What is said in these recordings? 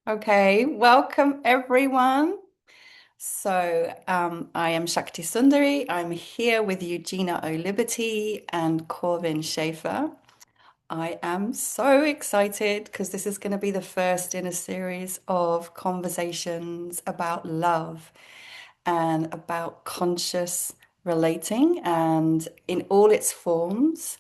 Okay, welcome everyone. I am Shakti Sundari. I'm here with Eugina O'Liberty and Corvin Schäfer. I am so excited because this is going to be the first in a series of conversations about love and about conscious relating and in all its forms.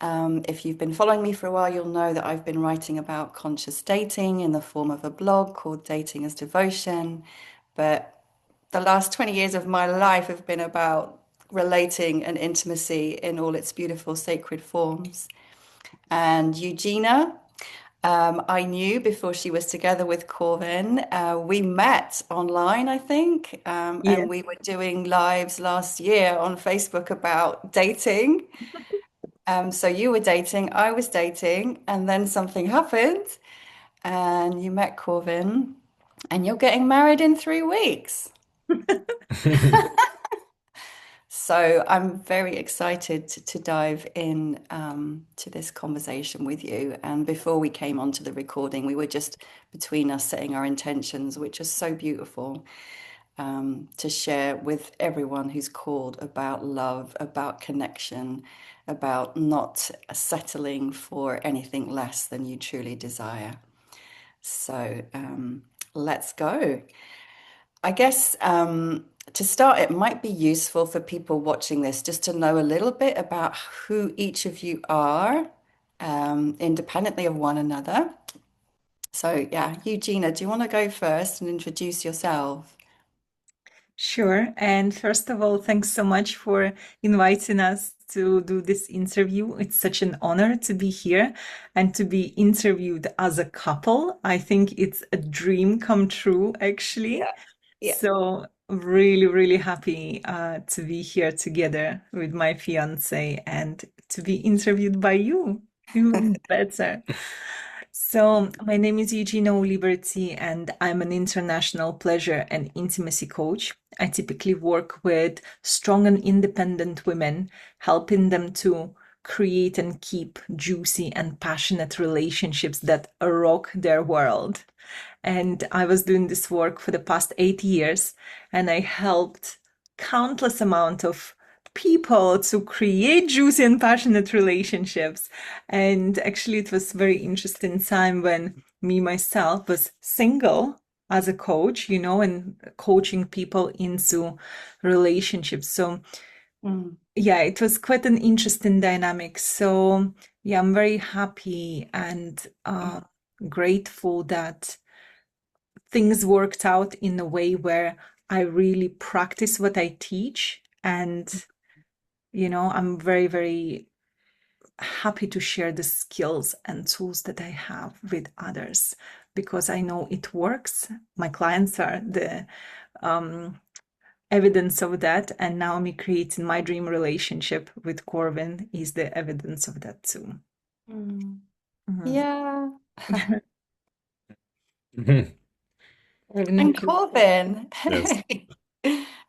If you've been following me for a while, you'll know that I've been writing about conscious dating in the form of a blog called Dating as Devotion. But the last 20 years of my life have been about relating and intimacy in all its beautiful sacred forms. And Eugina, I knew before she was together with Corvin. We met online, I think, and Yes. we were doing lives last year on Facebook about dating. So you were dating, I was dating, and then something happened, and you met Corvin, and you're getting married in 3 weeks. So I'm very excited to dive in to this conversation with you. And before we came onto the recording, we were just between us setting our intentions, which is so beautiful to share with everyone who's called about love, about connection, about not settling for anything less than you truly desire. So let's go. I guess to start, it might be useful for people watching this just to know a little bit about who each of you are, independently of one another. So, yeah, Eugenia, do you want to go first and introduce yourself? Sure. And first of all, thanks so much for inviting us to do this interview. It's such an honor to be here and to be interviewed as a couple. I think it's a dream come true, actually. Yeah, yeah. So really, really happy to be here together with my fiance and to be interviewed by you. Even better. So, my name is Eugina O'Liberty, and I'm an international pleasure and intimacy coach. I typically work with strong and independent women, helping them to create and keep juicy and passionate relationships that rock their world. And I was doing this work for the past 8 years, and I helped countless amount of people to create juicy and passionate relationships. And actually, it was very interesting time when me myself was single as a coach, and coaching people into relationships. So Mm, yeah, it was quite an interesting dynamic. So yeah, I'm very happy and grateful that things worked out in a way where I really practice what I teach. And, I'm very, very happy to share the skills and tools that I have with others because I know it works. My clients are the um, evidence of that. And now me creating my dream relationship with Corvin is the evidence of that too. mm. Mhm. Yeah. Mhm. And Thank you. Corbin, Yes.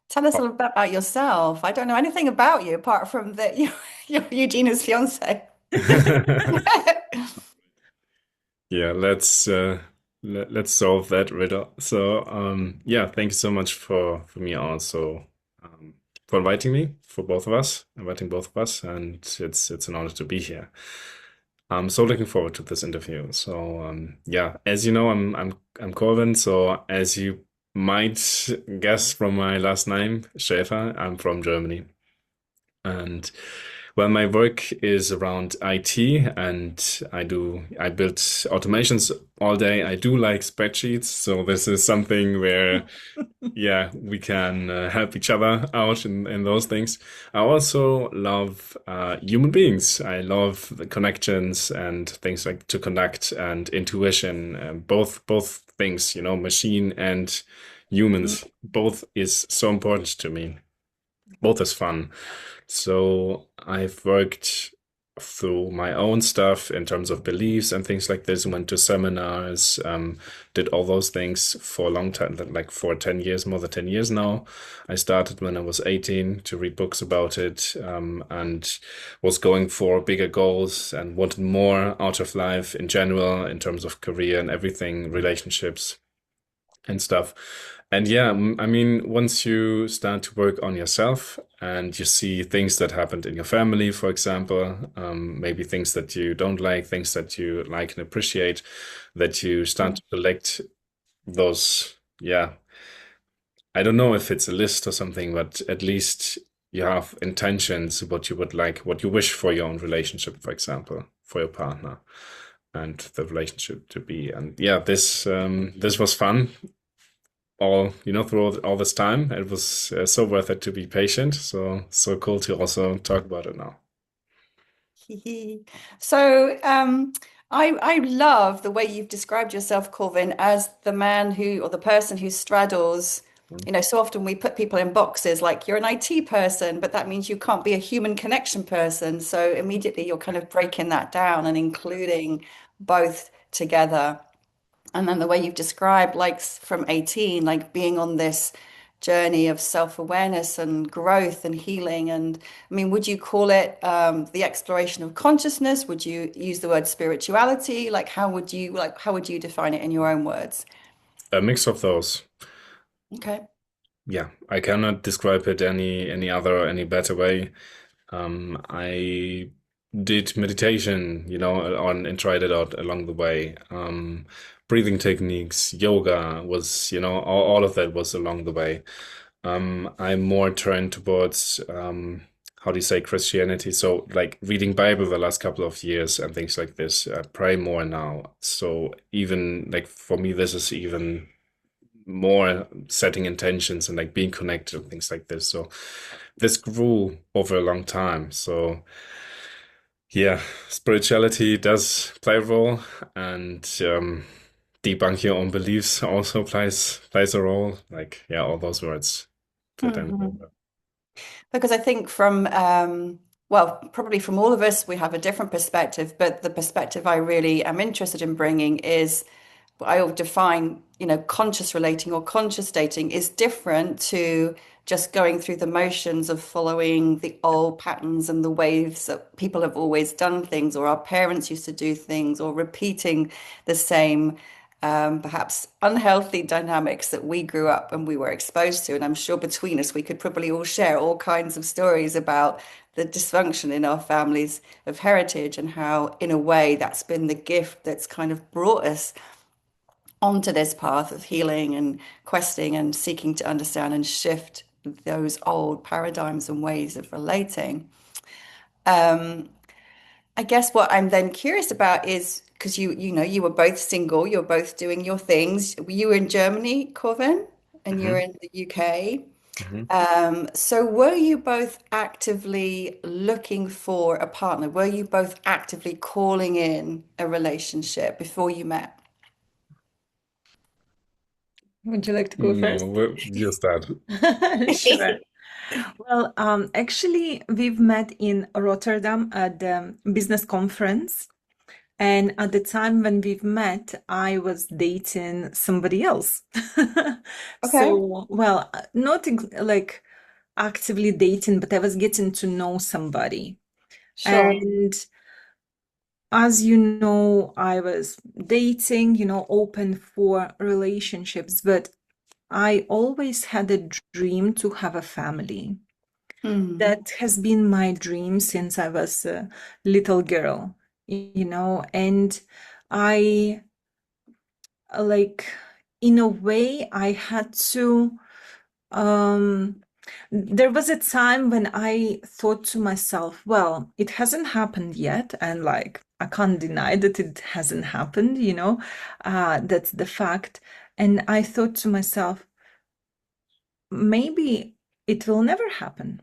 tell us a Oh. little bit about yourself. I don't know anything about you apart from that you're Eugenia's fiance. Yeah, let's solve that riddle. So, yeah, thank you so much for me also for inviting me, for both of us, inviting both of us, and it's an honor to be here. I'm so looking forward to this interview. So, yeah, as you know, I'm Corvin. So, as you might guess from my last name, Schäfer, I'm from Germany. And well, my work is around IT and I build automations all day. I do like spreadsheets. So this is something where, yeah, we can help each other out in those things. I also love human beings. I love the connections and things like to connect and intuition, both things, machine and humans, both is so important to me. Both is fun. So I've worked through my own stuff in terms of beliefs and things like this. Went to seminars, did all those things for a long time, like for 10 years, more than 10 years now. I started when I was 18 to read books about it, and was going for bigger goals and wanted more out of life in general, in terms of career and everything, relationships and stuff. And yeah, I mean, once you start to work on yourself and you see things that happened in your family, for example, maybe things that you don't like, things that you like and appreciate, that you start to collect those, yeah, I don't know if it's a list or something, but at least you have intentions, what you would like, what you wish for your own relationship, for example, for your partner and the relationship to be. And yeah, this was fun all through all this time. It was so worth it to be patient. So cool to also talk about it now. So, I love the way you've described yourself, Corvin, as the man who, or the person who straddles. So often we put people in boxes like you're an IT person, but that means you can't be a human connection person. So immediately you're kind of breaking that down and including both together. And then the way you've described, like from 18, like being on this journey of self-awareness and growth and healing. And I mean, would you call it the exploration of consciousness? Would you use the word spirituality? How would you define it in your own words? A mix of those. Okay. Yeah, I cannot describe it any better way. I did meditation, on and tried it out along the way. Breathing techniques, yoga was, all of that was along the way. I'm more turned towards, how do you say, Christianity? So like reading Bible the last couple of years and things like this. I pray more now. So even like for me, this is even more setting intentions and like being connected and things like this. So this grew over a long time. So yeah, spirituality does play a role, and debunk your own beliefs also plays a role. Like yeah, all those words fit in. Mhm. Because I think well, probably from all of us, we have a different perspective, but the perspective I really am interested in bringing is I will define, conscious relating or conscious dating is different to just going through the motions of following the old patterns and the ways that people have always done things, or our parents used to do things, or repeating the same, perhaps unhealthy dynamics that we grew up and we were exposed to. And I'm sure between us, we could probably all share all kinds of stories about the dysfunction in our families of heritage and how, in a way, that's been the gift that's kind of brought us onto this path of healing and questing and seeking to understand and shift those old paradigms and ways of relating. I guess what I'm then curious about is because you were both single, you're both doing your things. You were in Germany, Corvin, and you're Hmm. in the UK. Hmm. So were you both actively looking for a partner? Were you both actively calling in a relationship before you met? Would you like to go No, first? you start. Sure. Well, actually, we've met in Rotterdam at the business conference. And at the time when we've met, I was dating somebody else. Okay, So, well, not like actively dating, but I was getting to know somebody. sure. And as you know, I was dating, open for relationships, but I always had a dream to have a family. Hmm. That has been my dream since I was a little girl, and I like, in a way, I had to. Um, there was a time when I thought to myself, well, it hasn't happened yet, and like, I can't deny that it hasn't happened, that's the fact. And I thought to myself, maybe it will never happen.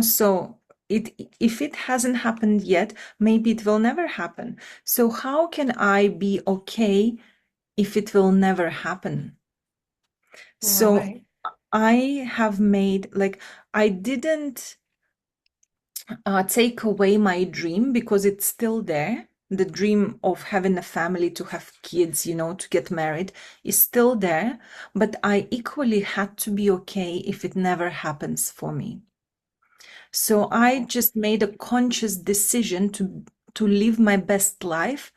So if it hasn't happened yet, maybe it will never happen. So how can I be okay if it will never happen? So Right. I have made, like, I didn't take away my dream because it's still there. The dream of having a family, to have kids, to get married is still there. But I equally had to be okay if it never happens for me. So I just made a conscious decision to live my best life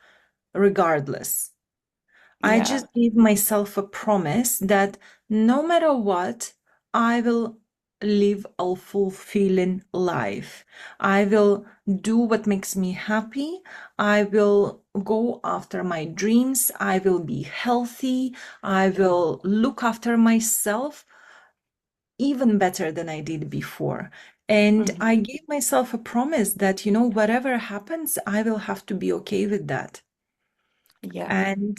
regardless. I Yeah. just gave myself a promise that no matter what, I will live a fulfilling life. I will do what makes me happy. I will go after my dreams. I will be healthy. I will look after myself even better than I did before. And Mhm. I gave myself a promise that, whatever happens, I will have to be okay with that. Yeah. And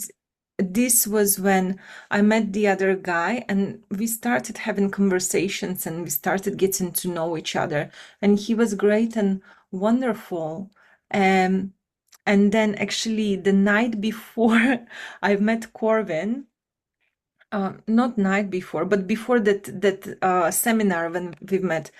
this was when I met the other guy, and we started having conversations and we started getting to know each other. And he was great and wonderful. Um, and then actually the night before I met Corvin, not night before, but before that seminar when we met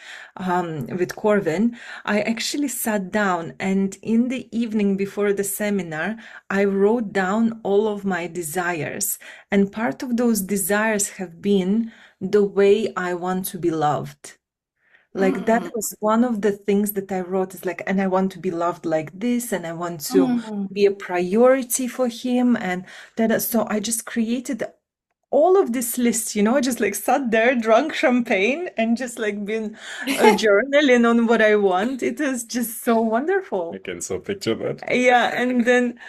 with Corvin, I actually sat down, and in the evening before the seminar, I wrote down all of my desires, and part of those desires have been the way I want to be loved. Like that Mm. was one of the things that I wrote, is like, and I want to be loved like this, and I want to Mm. be a priority for him, and that. So I just created all of this list, just like sat there, drunk champagne, and just like been journaling on what I want. It was just so I wonderful. can so picture that. Yeah, and then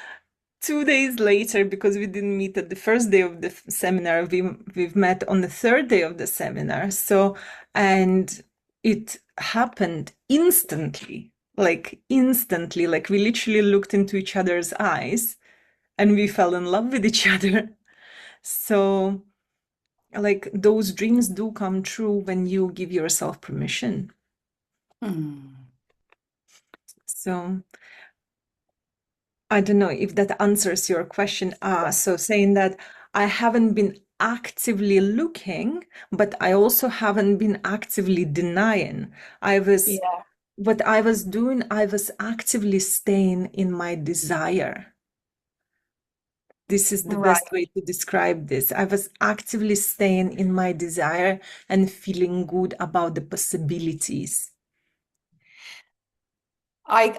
2 days later, because we didn't meet at the first day of the seminar, we've met on the third day of the seminar. So, and it happened instantly, like we literally looked into each other's eyes and we fell in love with each other. So, like those dreams do come true when you give yourself permission. Mm. So I don't know if that answers your question. So saying that I haven't been actively looking, but I also haven't been actively denying. I was, Yeah. what I was doing, I was actively staying in my desire. This is the Right. best way to describe this. I was actively staying in my desire and feeling good about the possibilities. I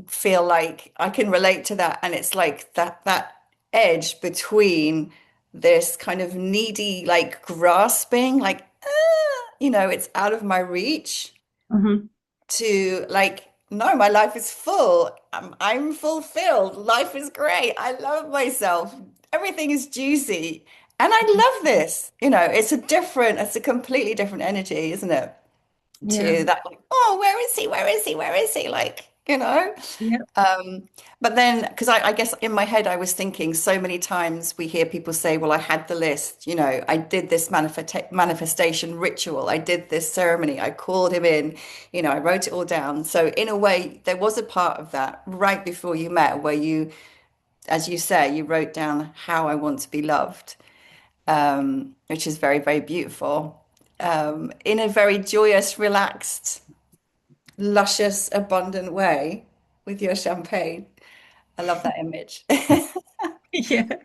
feel like I can relate to that, and it's like that edge between this kind of needy, like grasping, like it's out of my reach, Mhm. to like, no, my life is full. I'm fulfilled. Life is great. I love myself. Everything is juicy. And I love this. It's a completely different energy, isn't it? Yeah. To that, like, oh, where is he? Where is he? Where is he? Like. Yeah. But then, because I guess in my head, I was thinking so many times we hear people say, well, I had the list, I did this manifestation ritual, I did this ceremony, I called him in, I wrote it all down. So, in a way, there was a part of that right before you met where you, as you say, you wrote down how I want to be loved, which is very, very beautiful, in a very joyous, relaxed, luscious, abundant way with your champagne. I love that image. Yeah.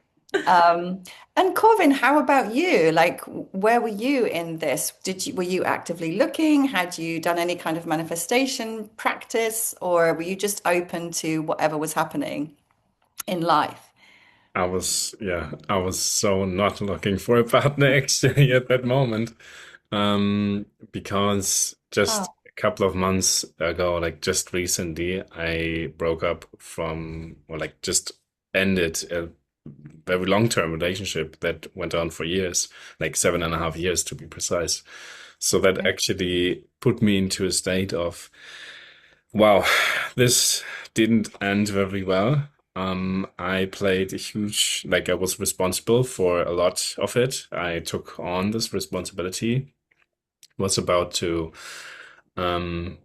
And Corvin, how about you? Like, where were you in this? Were you actively looking? Had you done any kind of manifestation practice, or were you just open to whatever was happening in life? I was so not looking for a partner actually at that moment. Because just Oh, a couple of months ago, like just recently, I broke up from, or like just ended a very long-term relationship that went on for years, like 7.5 years to be precise. So that okay. actually put me into a state of, wow, this didn't end very well. I played a huge, like I was responsible for a lot of it. I took on this responsibility, was about to um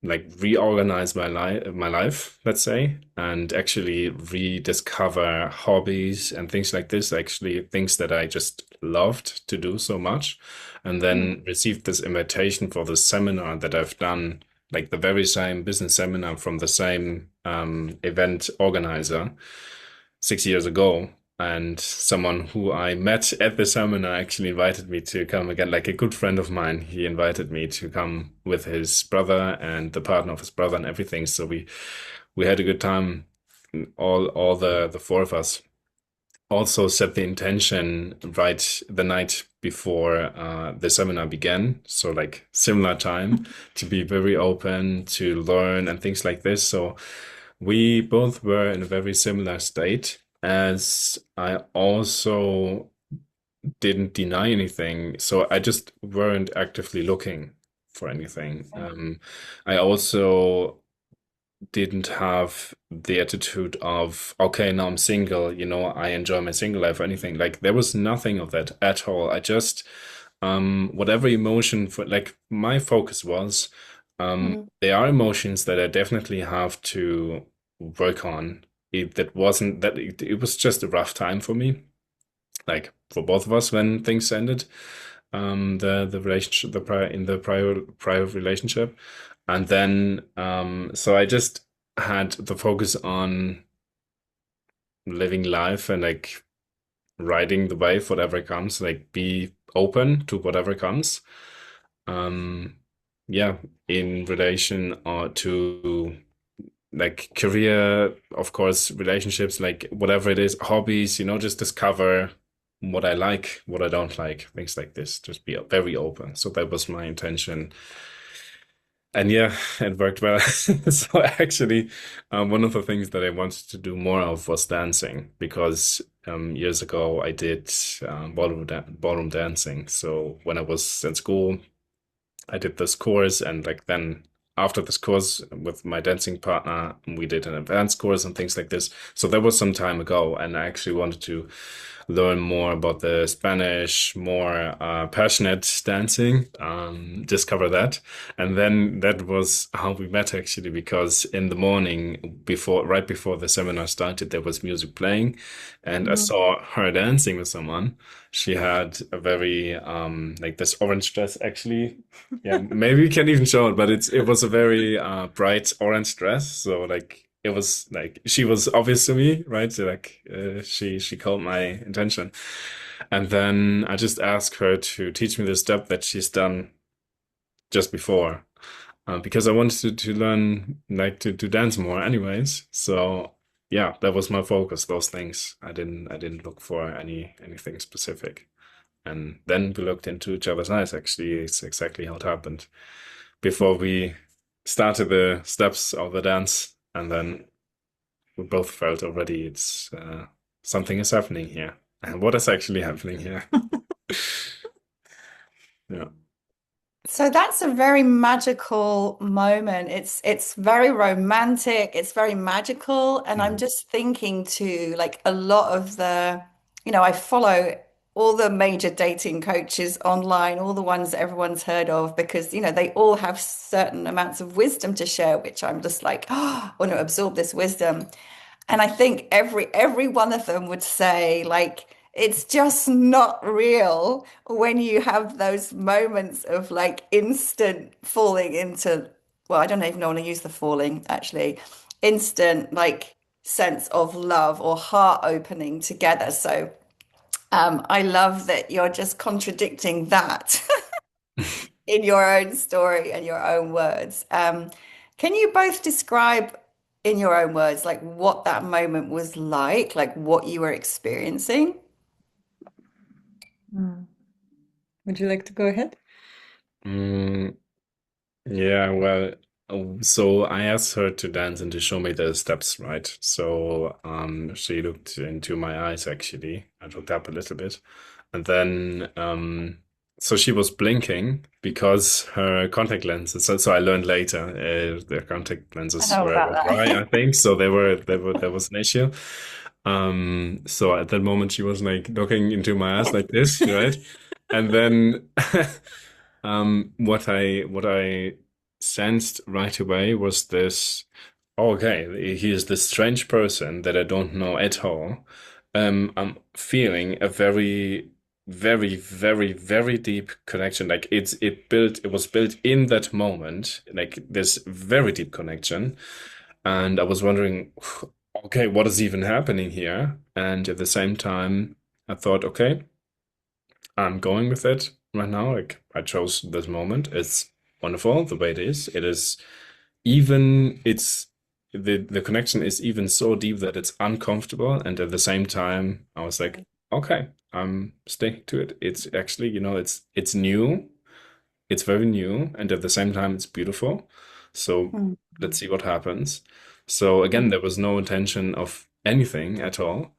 like reorganize my life, let's say, and actually rediscover hobbies and things like this, actually things that I just loved to do so much, and Mm, then received this invitation for the seminar that I've done like the very same business seminar from the same event organizer 6 years ago. And someone who I met at the seminar actually invited me to come again, like a good friend of mine. He invited me to come with his brother and the partner of his brother and everything. So we had a good time, all the four of us. Also set the intention right the night before the seminar began. So like similar time to be very open to learn and things like this. So we both were in a very similar state, as I also didn't deny anything. So I just weren't actively looking for anything. I also didn't have the attitude of, okay, now I'm single, I enjoy my single life or anything. Like there was nothing of that at all. I just, whatever emotion for, like my focus was, Mm, there are emotions that I definitely have to work on. That wasn't that it was just a rough time for me, like for both of us when things ended. The relationship, the prior relationship, and then so I just had the focus on living life and like riding the wave, whatever comes, like be open to whatever comes. Um, yeah, in relation to like career, of course, relationships, like whatever it is, hobbies, just discover what I like, what I don't like, things like this. Just be very open. So that was my intention. And yeah, it worked well. So actually, one of the things that I wanted to do more of was dancing because years ago I did ballroom dancing. So when I was in school, I did this course, and like then after this course with my dancing partner, we did an advanced course and things like this. So that was some time ago, and I actually wanted to learn more about the Spanish, more passionate dancing, discover that. And then that was how we met actually, because in the morning right before the seminar started, there was music playing, and I mm. saw her dancing with someone. She had a very like this orange dress actually. Yeah, maybe we can even show it, but it was a very bright orange dress. So like it was like she was obvious to me, right? So like she called my intention, and then I just asked her to teach me the step that she's done just before, because I wanted to learn like to dance more, anyways. So yeah, that was my focus. Those things I didn't look for anything specific. And then we looked into each other's eyes. Actually, it's exactly how it happened. Before we started the steps of the dance, and then we both felt already it's something is happening here. And what is actually happening here? Yeah. So that's a very magical moment. It's very romantic, it's very magical, and I'm Mhm. just thinking to like a lot of I follow all the major dating coaches online, all the ones that everyone's heard of, because they all have certain amounts of wisdom to share, which I'm just like, oh, I want to absorb this wisdom. And I think every one of them would say, like, it's just not real when you have those moments of like instant falling into, well, I don't even want to use the falling, actually, instant like sense of love or heart opening together. So I love that you're just contradicting that in your own story and your own words. Can you both describe in your own words, like what that moment was like what you were experiencing? Mm. Would you like to go ahead? Mm, yeah, well, so I asked her to dance and to show me the steps, right? So she looked into my eyes actually. I looked up a little bit. And then so she was blinking because her contact lenses, so I learned later, the contact I lenses know were about dry, that. I think. So there was an issue. So at that moment she was like looking into my eyes like this, right? And then what I sensed right away was this, "Oh, okay, he is this strange person that I don't know at all. I'm feeling a very very, very, very deep connection. Like it was built in that moment, like this very deep connection. And I was wondering, okay, what is even happening here? And at the same time, I thought, okay, I'm going with it right now. Like I chose this moment. It's wonderful the way it is. It is even it's the connection is even so deep that it's uncomfortable. And at the same time, I was like, okay, I'm sticking to it. It's actually, it's new. It's very new, and at the same time, it's beautiful. So Mm. let's see what happens. So again, Mm. there was no intention of anything at all.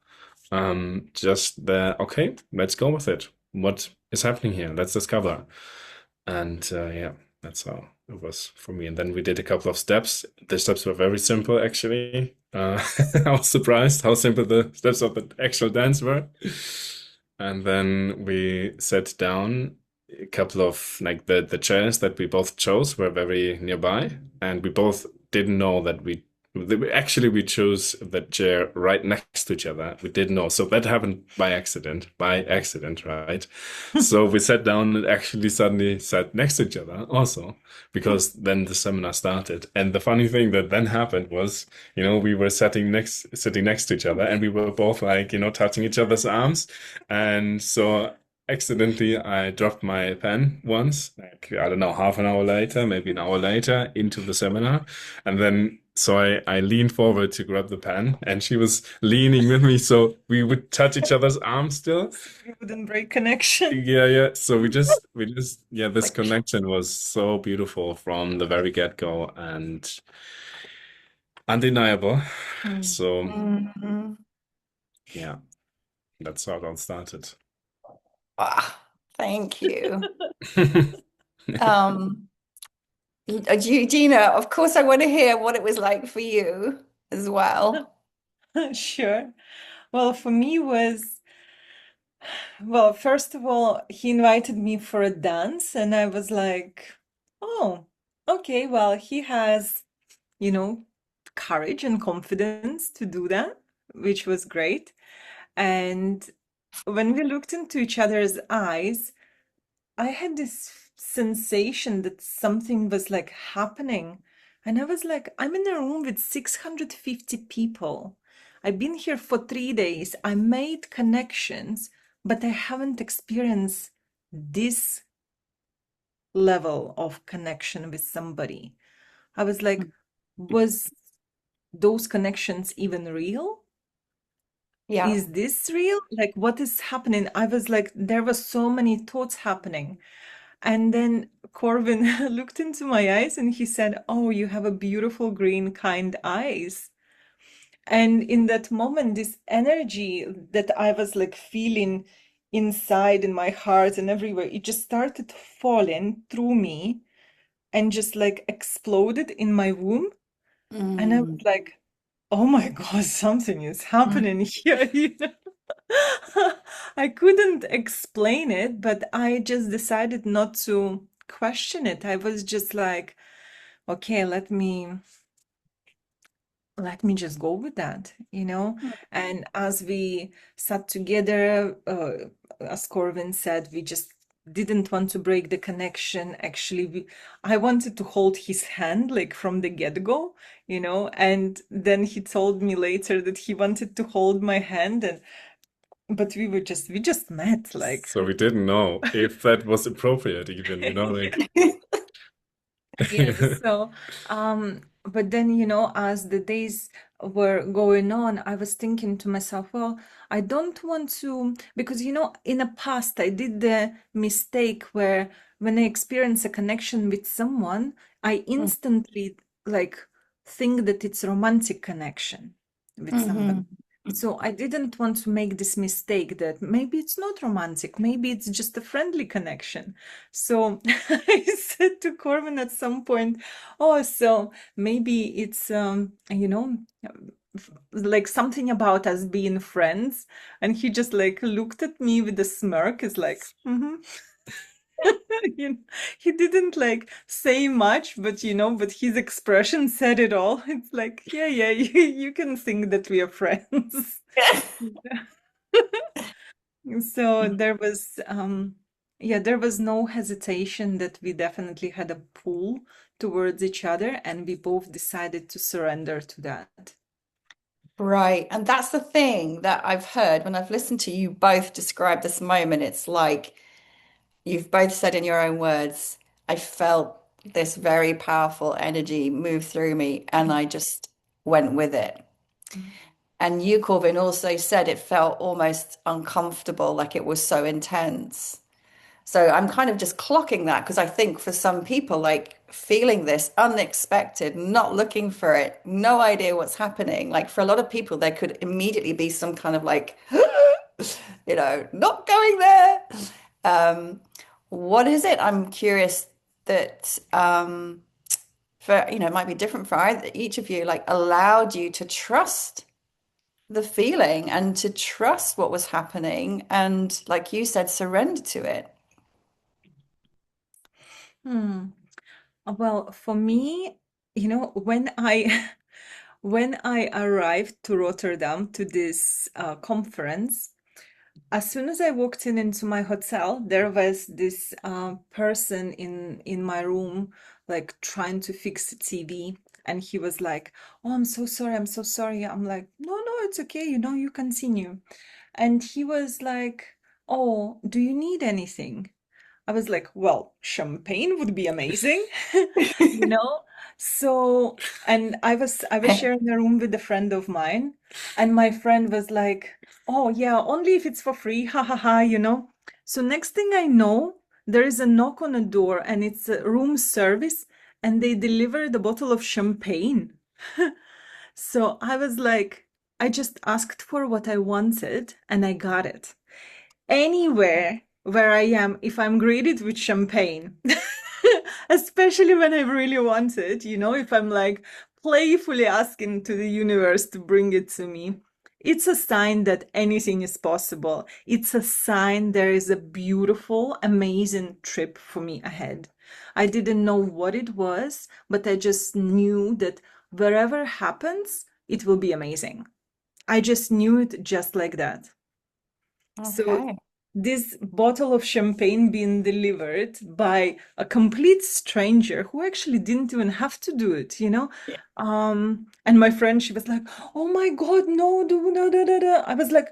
Just the okay, let's go with it. What is happening here? Let's discover. And yeah, that's how it was for me. And then we did a couple of steps. The steps were very simple, actually. I was surprised how simple the steps of the actual dance were. And then we sat down. A couple of like the chairs that we both chose were very nearby, and we both didn't know that actually we chose that chair right next to each other. We didn't know, so that happened by accident, right? So we sat down and actually suddenly sat next to each other also, because then the seminar started. And the funny thing that then happened was, we were sitting next to each other, and we were both like, touching each other's arms. And so accidentally I dropped my pen once, like I don't know, half an hour later, maybe an hour later into the seminar. And then so I leaned forward to grab the pen, and she was leaning with me, so we would touch each other's arms still. We wouldn't break connection. Yeah, yeah. So yeah, this Like, connection was so beautiful from the very get-go and undeniable. Mm. So mm, yeah, that's how it all started. thank you. Um, Eugenia, of course, I want to hear what it was like for you as well. Sure. Well, for me well, first of all, he invited me for a dance, and I was like, oh, okay, well, he has, you know, courage and confidence to do that, which was great. And when we looked into each other's eyes, I had this sensation that something was like happening. And I was like, I'm in a room with 650 people. I've been here for 3 days. I made connections, but I haven't experienced this level of connection with somebody. I was like, was those connections even real? Yeah. Is this real? Like, what is happening? I was like, there were so many thoughts happening. And then Corvin looked into my eyes and he said, oh, you have a beautiful green, kind eyes. And in that moment, this energy that I was like feeling inside in my heart and everywhere, it just started falling through me and just like exploded in my womb. And I was Mm, like, oh my God, something is mm, happening here. I couldn't explain it, but I just decided not to question it. I was just like, okay, let me just go with that, you know? And as we sat together, as Corvin said, we just didn't want to break the connection. Actually, I wanted to hold his hand like from the get-go, you know? And then he told me later that he wanted to hold my hand, and but we just met like. So we didn't know if that was appropriate even, like Yes, so but then as the days were going on, I was thinking to myself, well, I don't want to, because in the past I did the mistake where when I experience a connection with someone, I mm, instantly like think that it's romantic connection with somebody. mhm, So I didn't want to make this mistake that maybe it's not romantic, maybe it's just a friendly connection. So I said to Corvin at some point, oh, so maybe it's like something about us being friends. And he just like looked at me with a smirk, is like, mm-hmm. You know, he didn't like say much, but his expression said it all. It's like, yeah, yeah, you can think that we are friends. mm. Yeah. So there was no hesitation that we definitely had a pull towards each other, and we both decided to surrender to that. Right. And that's the thing that I've heard when I've listened to you both describe this moment. It's like you've both said in your own words, I felt this very powerful energy move through me and I just went with it. Mm. And you, Corvin, also said it felt almost uncomfortable, like it was so intense. So I'm kind of just clocking that because I think for some people, like feeling this unexpected, not looking for it, no idea what's happening. Like for a lot of people, there could immediately be some kind of like, not going there. Um, what is it? I'm curious that for, it might be different for each of you, like allowed you to trust the feeling and to trust what was happening and, like you said, surrender to it. Hmm. Well, for me, when I when I arrived to Rotterdam to this conference, as soon as I walked into my hotel, there was this person in my room, like trying to fix the TV, and he was like, "Oh, I'm so sorry, I'm so sorry." I'm like, "No, no, it's okay, you continue." And he was like, "Oh, do you need anything?" I was like, well, champagne would be amazing, you know? So, and I was sharing a room with a friend of mine, and my friend was like, "Oh yeah, only if it's for free, ha ha ha." So next thing I know, there is a knock on the door and it's a room service and they deliver the bottle of champagne. So I was like, I just asked for what I wanted and I got it anywhere where I am if I'm greeted with champagne, especially when I really want it, if I'm like playfully asking to the universe to bring it to me, it's a sign that anything is possible. It's a sign there is a beautiful, amazing trip for me ahead. I didn't know what it was, but I just knew that wherever happens, it will be amazing. I just knew it just like that. So Okay. this bottle of champagne being delivered by a complete stranger who actually didn't even have to do it. Yeah. And my friend, she was like, "Oh my God, no, do no, da, da, da." I was like,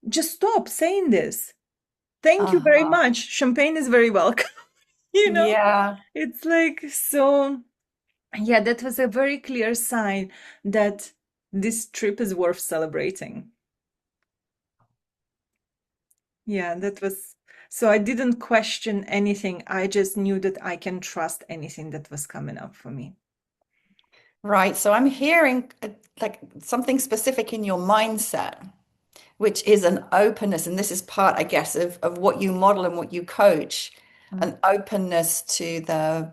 "Just stop saying this. Thank you very Uh-huh. much. Champagne is very welcome." You know, Yeah. it's like, so yeah, that was a very clear sign that this trip is worth celebrating. Yeah, that was so I didn't question anything. I just knew that I can trust anything that was coming up for me. Right. So I'm hearing like something specific in your mindset, which is an openness. And this is part, I guess, of what you model and what you coach, Mm, an openness to the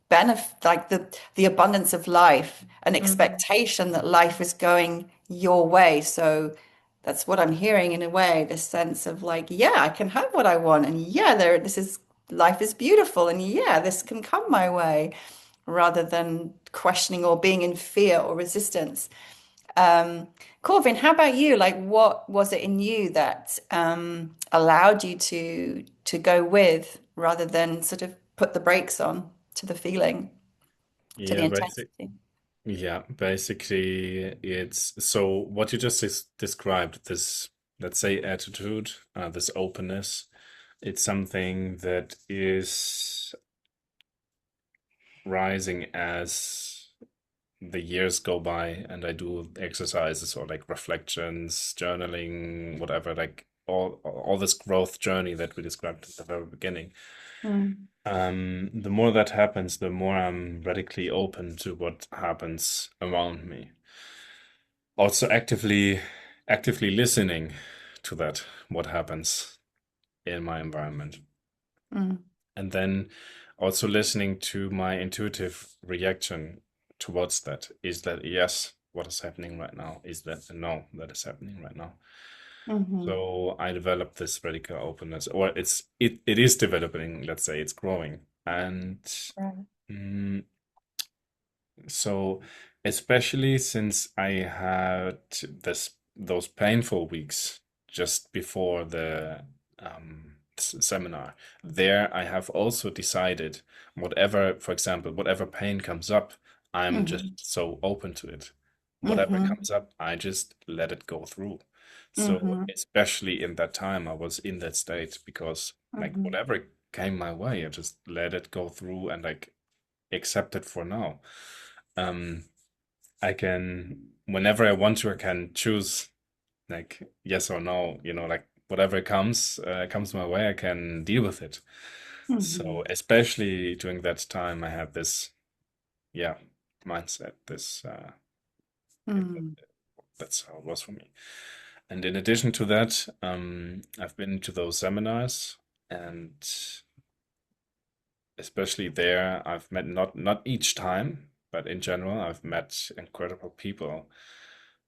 benefit, like the abundance of life, an mhm, expectation that life is going your way. So that's what I'm hearing in a way, this sense of like, yeah, I can have what I want, and yeah, this is life is beautiful, and yeah, this can come my way, rather than questioning or being in fear or resistance. Corvin, how about you? Like, what was it in you that allowed you to go with rather than sort of put the brakes on to the feeling, to the Yeah, intensity? basically, it's so what you just described, this, let's say, attitude, this openness, it's something that is rising as the years go by and I do exercises or like reflections, journaling, whatever, like all this growth journey that we described at the very beginning. Mm, The more that happens, the more I'm radically open to what happens around me. Also actively listening to that, what happens in my environment. mm, And then also listening to my intuitive reaction towards that. Is that yes, what is happening right now? Is that a no, that is happening right now? mhm. So I developed this radical openness, or it is developing, let's say it's growing. And Right. mm, so especially since I had those painful weeks just before the seminar. There, I have also decided whatever, for example, whatever pain comes up, I'm just Hmm. so open to it. Whatever Hmm. comes up, I just let it go through. So, Hmm. especially in that time, I was in that state because, like, Hmm. whatever came my way, I just let it go through and, like, accept it for now. Um, I can, whenever I want to, I can choose like yes or no, like whatever comes my way, I can deal with it. Hmm. So especially during that time, I had this, yeah, mindset. Yeah, Hmm. that's how it was for me. And in addition to that, I've been to those seminars, and especially there, I've met not each time, but in general, I've met incredible people.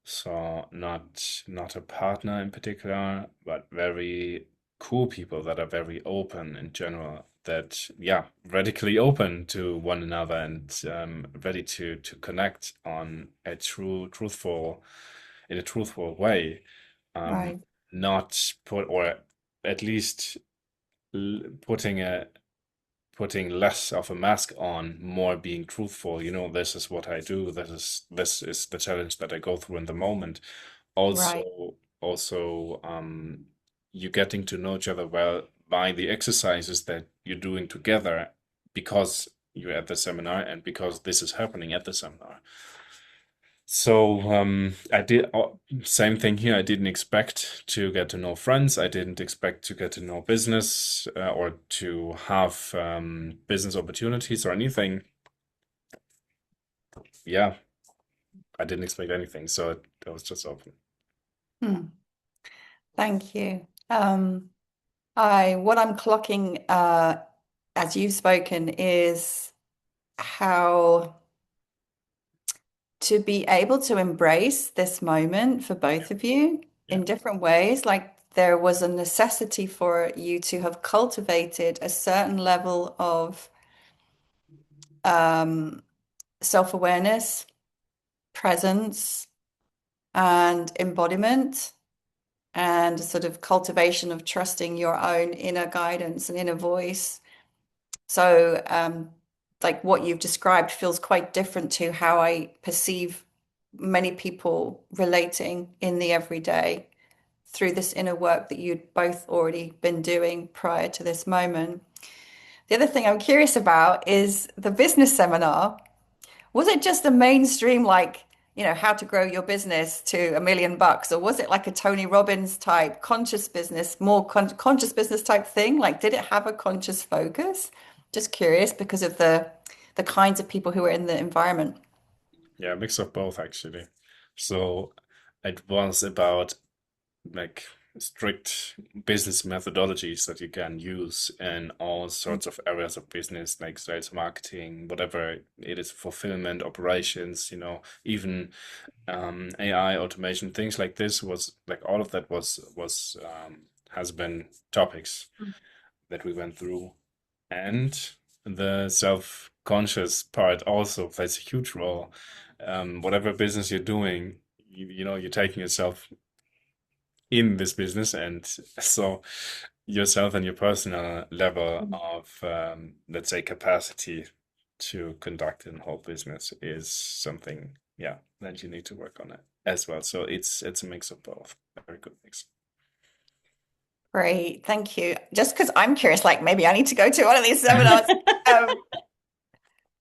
So not a partner in particular, but very cool people that are very open in general. That yeah, radically open to one another and ready to connect on a in a truthful way. Um, Right. not put or at least putting putting less of a mask on, more being truthful. This is what I do. This is the challenge that I go through in the moment. Right. Also, you getting to know each other well by the exercises that you're doing together because you're at the seminar and because this is happening at the seminar. So I did same thing here. I didn't expect to get to know friends. I didn't expect to get to know business or to have business opportunities or anything. Yeah, I didn't expect anything, so I was just open. Hmm. Thank you. What I'm clocking as you've spoken is how to be able to embrace this moment for both of you Yeah, in different ways. Like there was a necessity for you to have cultivated a certain level of um, self-awareness, presence, and embodiment, and sort of cultivation of trusting your own inner guidance and inner voice. So, like what you've described feels quite different to how I perceive many people relating in the everyday through this inner work that you'd both already been doing prior to this moment. The other thing I'm curious about is the business seminar. Was it just a mainstream, like, how to grow your business to $1 million, or was it like a Tony Robbins type conscious business, more conscious business type thing? Like, did it have a conscious focus? Just curious because of the kinds of people who were in the environment. yeah, a mix of both actually. So it was about like strict business methodologies that you can use in all sorts of areas of business, like sales, marketing, whatever it is, fulfillment, operations, even AI, automation, things like this was like all of that was has been topics that we went through, and the self-conscious part also plays a huge role. Whatever business you're doing, you're taking yourself in this business, and so yourself and your personal level of let's say capacity to conduct a whole business is something, yeah, that you need to work on it as well. So it's a mix of both. Very good mix. Great, thank you. Just because I'm curious, like maybe I need to go to one of these seminars. Um,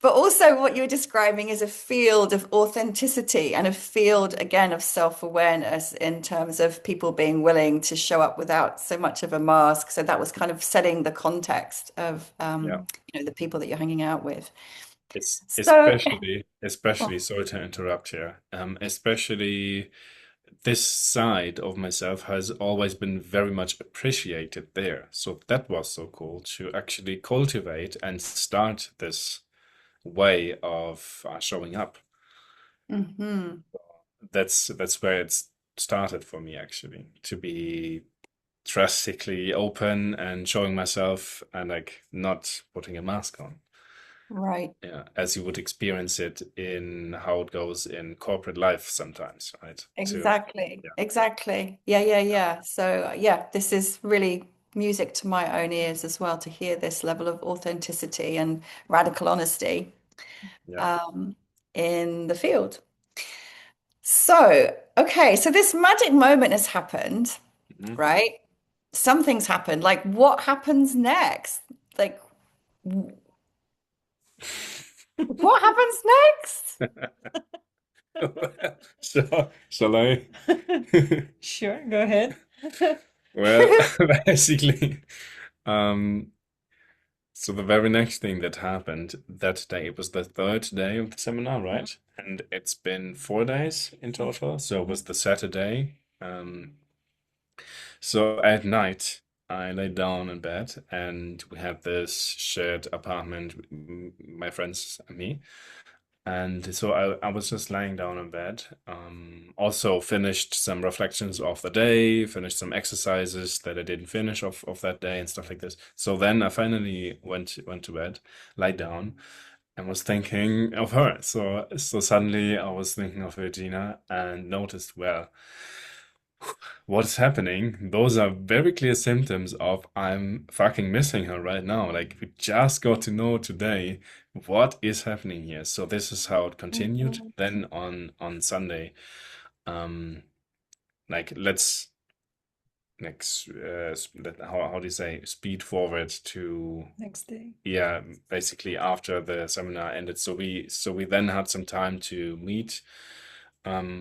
But also, what you're describing is a field of authenticity and a field, again, of self-awareness in terms of people being willing to show up without so much of a mask. So that was kind of setting the context of, Yeah, the people that you're hanging out with. it's So, especially sorry to interrupt here. Especially this side of myself has always been very much appreciated there. So that was so cool to actually cultivate and start this way of showing up. mhm. That's where it's started for me actually, to be drastically open and showing myself and like not putting a mask on. Right. Yeah, as you would experience it in how it goes in corporate life sometimes, right? To Exactly. yeah, Exactly. Yeah, yeah, yeah. So, yeah, this is really music to my own ears as well to hear this level of authenticity and radical honesty yeah. um, in the field. So, okay, so this magic moment has happened, Mhm. right? Something's happened. Like, what happens next? Like, what happens next? Shall I? Sure, go ahead. Well, basically, um, so the very next thing that happened that day, it was the third day of the seminar, right? And it's been 4 days in total. So it was the Saturday. So at night, I lay down in bed, and we had this shared apartment, my friends and me. And so I was just lying down in bed. Also finished some reflections of the day, finished some exercises that I didn't finish of that day and stuff like this. So then I finally went to bed, lied down, and was thinking of her. So suddenly I was thinking of Regina and noticed, well, what's happening? Those are very clear symptoms of I'm fucking missing her right now. Like we just got to know today what is happening here. So this is how it continued. Mhm. Then on Sunday, um, like let's next how do you say speed forward to Next day. yeah, basically after the seminar ended. So we then had some time to meet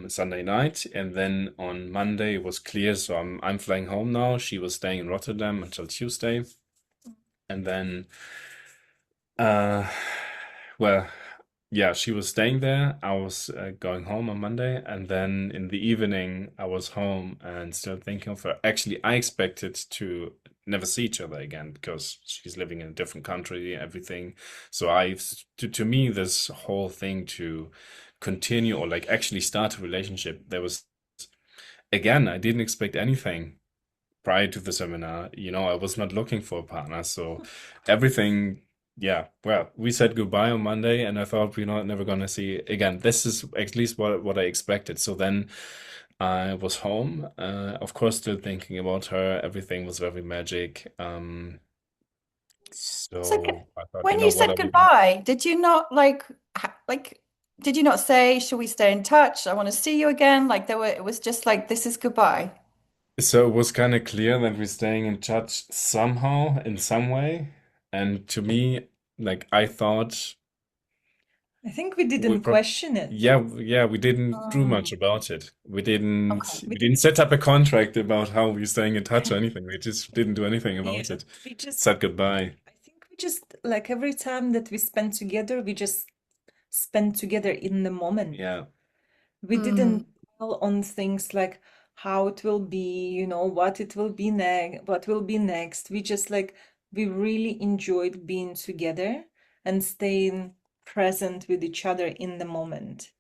Sunday night, and then on Monday it was clear. So I'm flying home now. She was staying in Rotterdam until Tuesday, and then uh, well, yeah, she was staying there. I was going home on Monday, and then in the evening I was home and still thinking of her. Actually, I expected to never see each other again because she's living in a different country, everything. So to me, this whole thing to continue or like actually start a relationship, there was again, I didn't expect anything prior to the seminar. I was not looking for a partner, so everything, yeah. Well, we said goodbye on Monday, and I thought we're not never gonna see again. This is at least what I expected. So then I was home, of course, still thinking about her. Everything was very magic. So, So I thought, when you what said are we gonna? goodbye, did you not did you not say, shall we stay in touch? I want to see you again. It was just like, this is goodbye. So it was kind of clear that we're staying in touch somehow, in some way. And to me, like I thought. I think we We didn't prob question it. yeah, we didn't do much Mm, about it. We okay. didn't We we didn't didn't. set up a contract about how we're staying in touch or anything. We just didn't do anything about Yeah, it. we just. Said goodbye. I think we just like every time that we spent together, we just spent together in the moment. Yeah. We Mm, didn't dwell on things like how it will be, what it will be what will be next. We just like we really enjoyed being together and staying present with each other in the moment.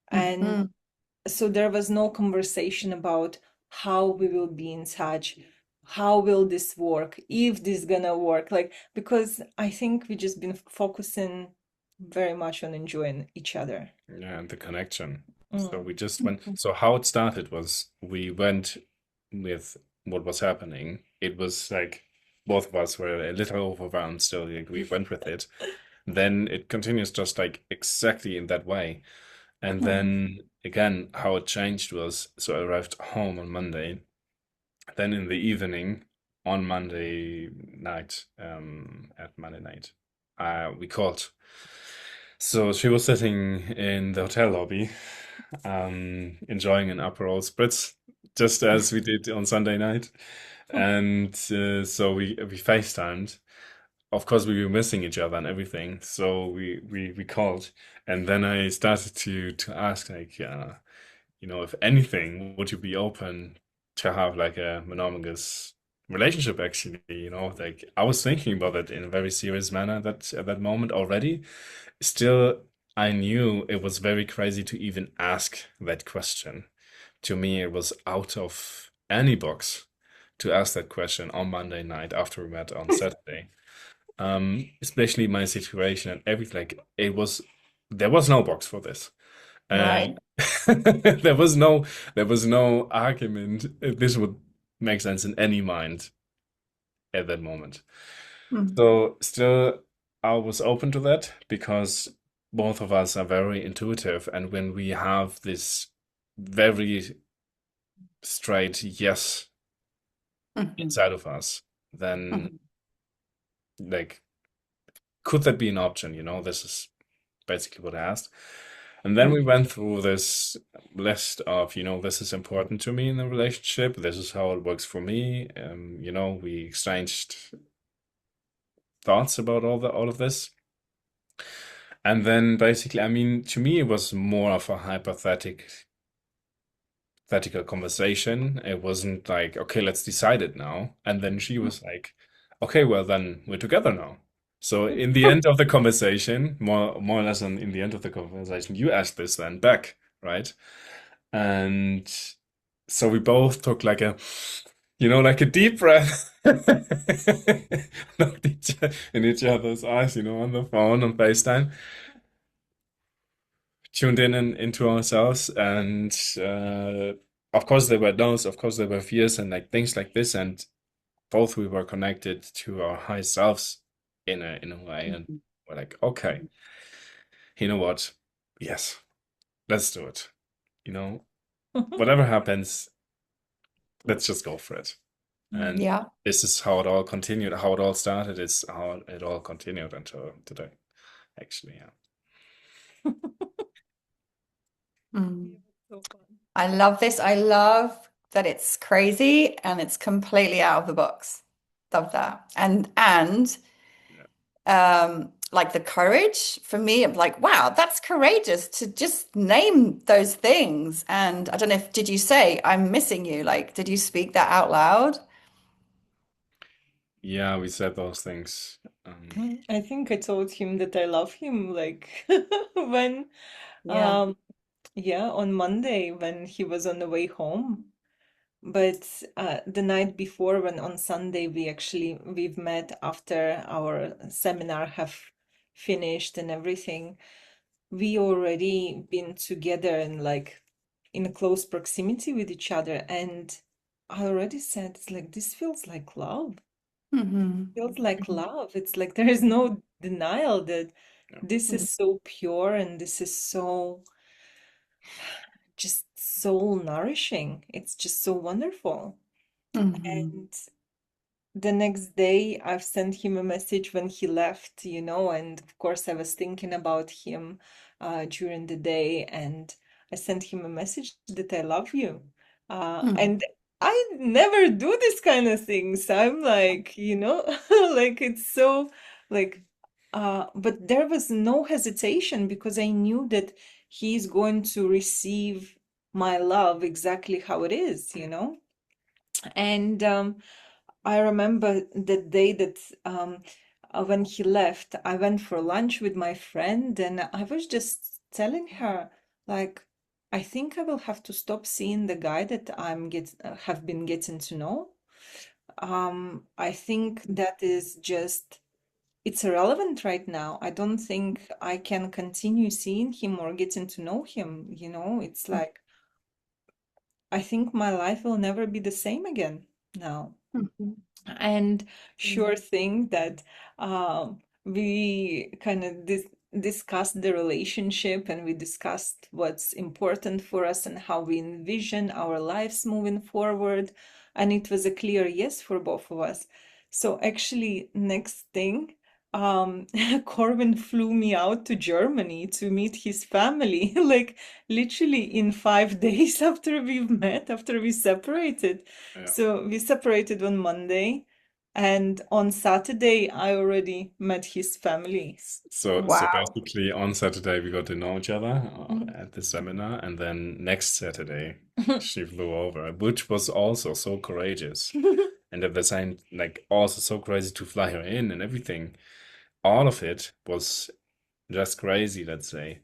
And mhm. so there was no conversation about how we will be in touch, how will this work, if this gonna work. Like because I think we just been focusing very much on enjoying each other. Yeah, and the connection. So Mm. we just went. So how it started was we went with what was happening. It was like both of us were a little overwhelmed still. Like we went with it. Then it continues just like exactly in that way. And Mm. then again, how it changed was so I arrived home on Monday. Then in the evening, on Monday night, at Monday night, we called. So she was sitting in the hotel lobby, enjoying an Aperol Spritz, just as we did on Sunday night. And so we FaceTimed. Of course, we were missing each other and everything. So we called, and then I started to ask like, if anything, would you be open to have like a monogamous relationship actually? Like I was thinking about it in a very serious manner that at that moment already. Still, I knew it was very crazy to even ask that question. To me, it was out of any box to ask that question on Monday night after we met on Saturday. Especially my situation and everything. Like there was no box for this. And Right. there was no argument if this would make sense in any mind at that moment. Mm. So still, I was open to that because both of us are very intuitive, and when we have this very straight yes Mhm. inside of us, then Mhm. like, could that be an option? This is basically what I asked. And then we Mm. went through this list of, this is important to me in the relationship. This is how it works for me. We exchanged thoughts about all of this. And then basically, I mean, to me, it was more of a hypothetical conversation. It wasn't like, okay, let's decide it now. And then she was like, okay, well, then we're together now. So in the end of the conversation, more or less in the end of the conversation, you asked this then back, right? And so we both took like like a deep breath, looked in each other's eyes, on the phone on FaceTime, tuned into ourselves, and of course there were no's, of course there were fears and like things like this, and both we were connected to our high selves in a way, and Mhm. we're like, okay, you know what? Yes, let's do it. Whatever happens, let's just go for it. And Yeah. this is how it all continued, how it all started, is how it all continued until today, actually, yeah. Mm. Yeah, so fun. I love this. I love that it's crazy and it's completely out of the box. Love that. And Yeah. like the courage for me, I'm like, wow, that's courageous to just name those things. And I don't know if did you say I'm missing you? Like, did you speak that out loud? Yeah, we said those things. I think I told him that I love him, like when, Yeah. um, yeah, on Monday when he was on the way home. But the night before, when on Sunday we've met after our seminar have finished and everything, we already been together and like in a close proximity with each other. And I already said it's like this feels like love. Hmm. Feels like love. It's like there is no denial that Yeah. this is so pure and this is so just soul nourishing. It's just so wonderful. Hmm. And the next day, I've sent him a message when he left, and of course, I was thinking about him during the day, and I sent him a message that I love you. Hmm. And I never do this kind of things. I'm like, like it's so like, but there was no hesitation because I knew that he's going to receive my love exactly how it is. And I remember the day that when he left, I went for lunch with my friend, and I was just telling her, like, I think I will have to stop seeing the guy that have been getting to know. I think that is just it's irrelevant right now. I don't think I can continue seeing him or getting to know him. It's like I think my life will never be the same again now. Hmm. And sure thing that we kind of discussed the relationship and we discussed what's important for us and how we envision our lives moving forward. And it was a clear yes for both of us. So actually, next thing, Corvin flew me out to Germany to meet his family, like literally in 5 days after we've met, after we separated. Yeah. So we separated on Monday, and on Saturday I already met his family. So Wow. basically, on Saturday we got to know each other Mhm. at the seminar, and then next Saturday she flew over, which was also so courageous, and at the same, like, also so crazy to fly her in and everything. All of it was just crazy, let's say.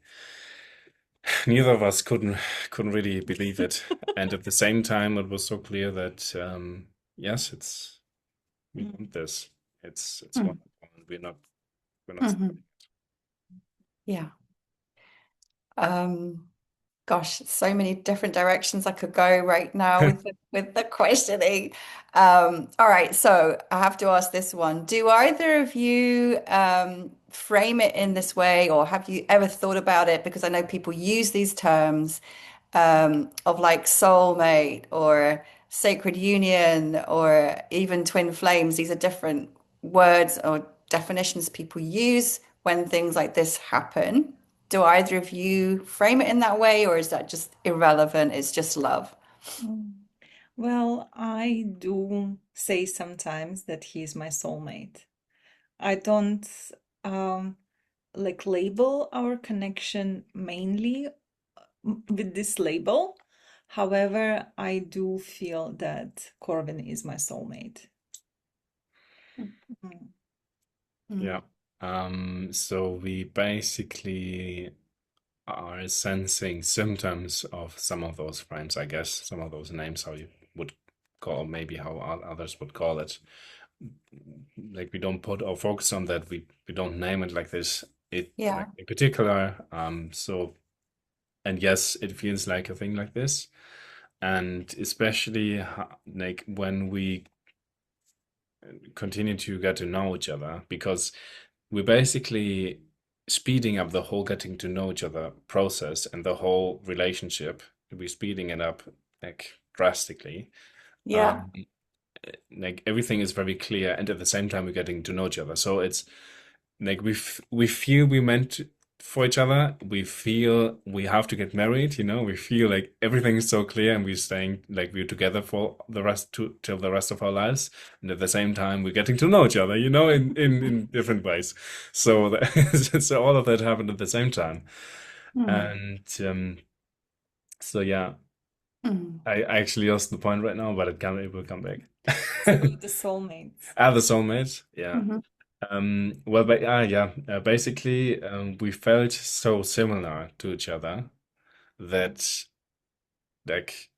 Neither of us couldn't really believe it, and at the same time, it was so clear that yes, we want this. It's Mm. wonderful. we're not Hmm. starting. Yeah. Um, Gosh, so many different directions I could go right now with the questioning. All right, so I have to ask this one. Do either of you frame it in this way, or have you ever thought about it? Because I know people use these terms of like soulmate or sacred union or even twin flames. These are different words or definitions people use when things like this happen. Do either of you frame it in that way, or is that just irrelevant? It's just love. Mm. Well, I do say sometimes that he's my soulmate. I don't um, like label our connection mainly with this label. However, I do feel that Corvin is my soulmate. Mm. Yeah. Mm. So we basically are sensing symptoms of some of those friends, I guess, some of those names, how you would call, maybe how others would call it. Like we don't put our focus on that. We don't name it like this. It like Yeah. in particular. So and yes, it feels like a thing like this, and especially like when we continue to get to know each other, because we're basically speeding up the whole getting to know each other process and the whole relationship. We're speeding it up like drastically. Yeah. Um, like everything is very clear, and at the same time we're getting to know each other. So it's like we feel we meant for each other. We feel we have to get married. We feel like everything is so clear, and we're staying like we're together for the rest to till the rest of our lives. And at the same time, we're getting to know each other. In different ways. So so all of that happened at the same time, Mm. and so yeah, Mm. I actually lost the point right now, but it will come back. It's about the soulmates. The soulmates, yeah. Mhm. Well, but yeah, basically, we felt so similar to each other that like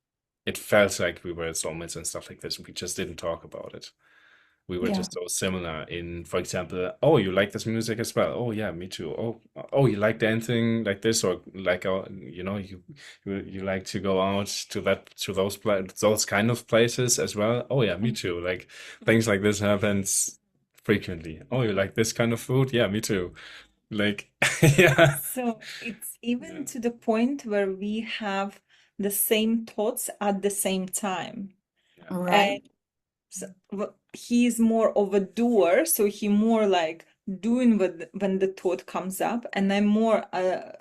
it felt like we were soulmates and stuff like this. We just didn't talk about it. We were Yeah. just so similar in, for example, oh, you like this music as well. Oh, yeah, me too. Oh, you like dancing like this, or like, you like to go out to those kind of places as well. Oh, yeah, me Mm. too. Like things like this happens frequently. Oh, you like this kind of food? Yeah, me too. Like, yeah, So it's yeah, even to the point where we have the same thoughts at the same time. yeah, And Right. so, he's more of a doer, so he more like doing when the thought comes up, and I'm more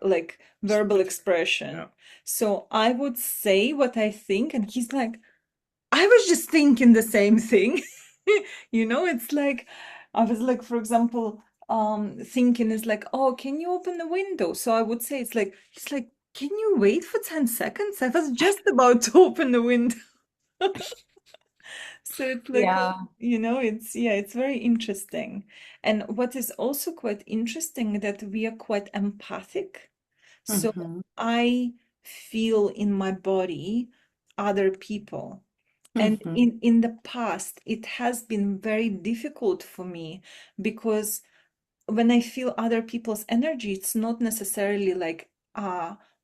like verbal speaking. expression. Yeah. So I would say what I think, and he's like, I was just thinking the same thing. It's like I was like, for example, thinking is like, oh, can you open the window? So I would say it's like he's like, can you wait for 10 seconds? I was just about to open the window. So it's like, Yeah. it's yeah, it's very interesting. And what is also quite interesting that we are quite empathic. So Hmm. I feel in my body other people. And Hmm. in the past, it has been very difficult for me because when I feel other people's energy, it's not necessarily like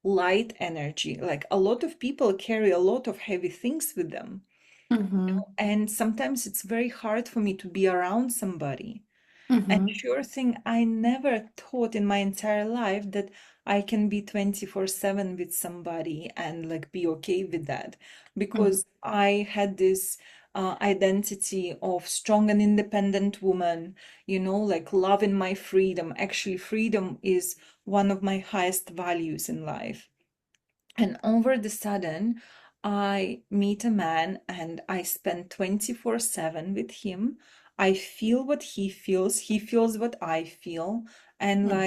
light energy. Like a lot of people carry a lot of heavy things with them. Hmm. And sometimes it's very hard for me to be around somebody. And Hmm. sure thing, I never thought in my entire life that I can be 24/7 with somebody and like be okay with that. Because I had this identity of strong and independent woman, like loving my freedom. Actually, freedom is one of my highest values in life. And over the sudden, I meet a man and I spend 24/7 with him. I feel what he feels what I feel, and Hmm.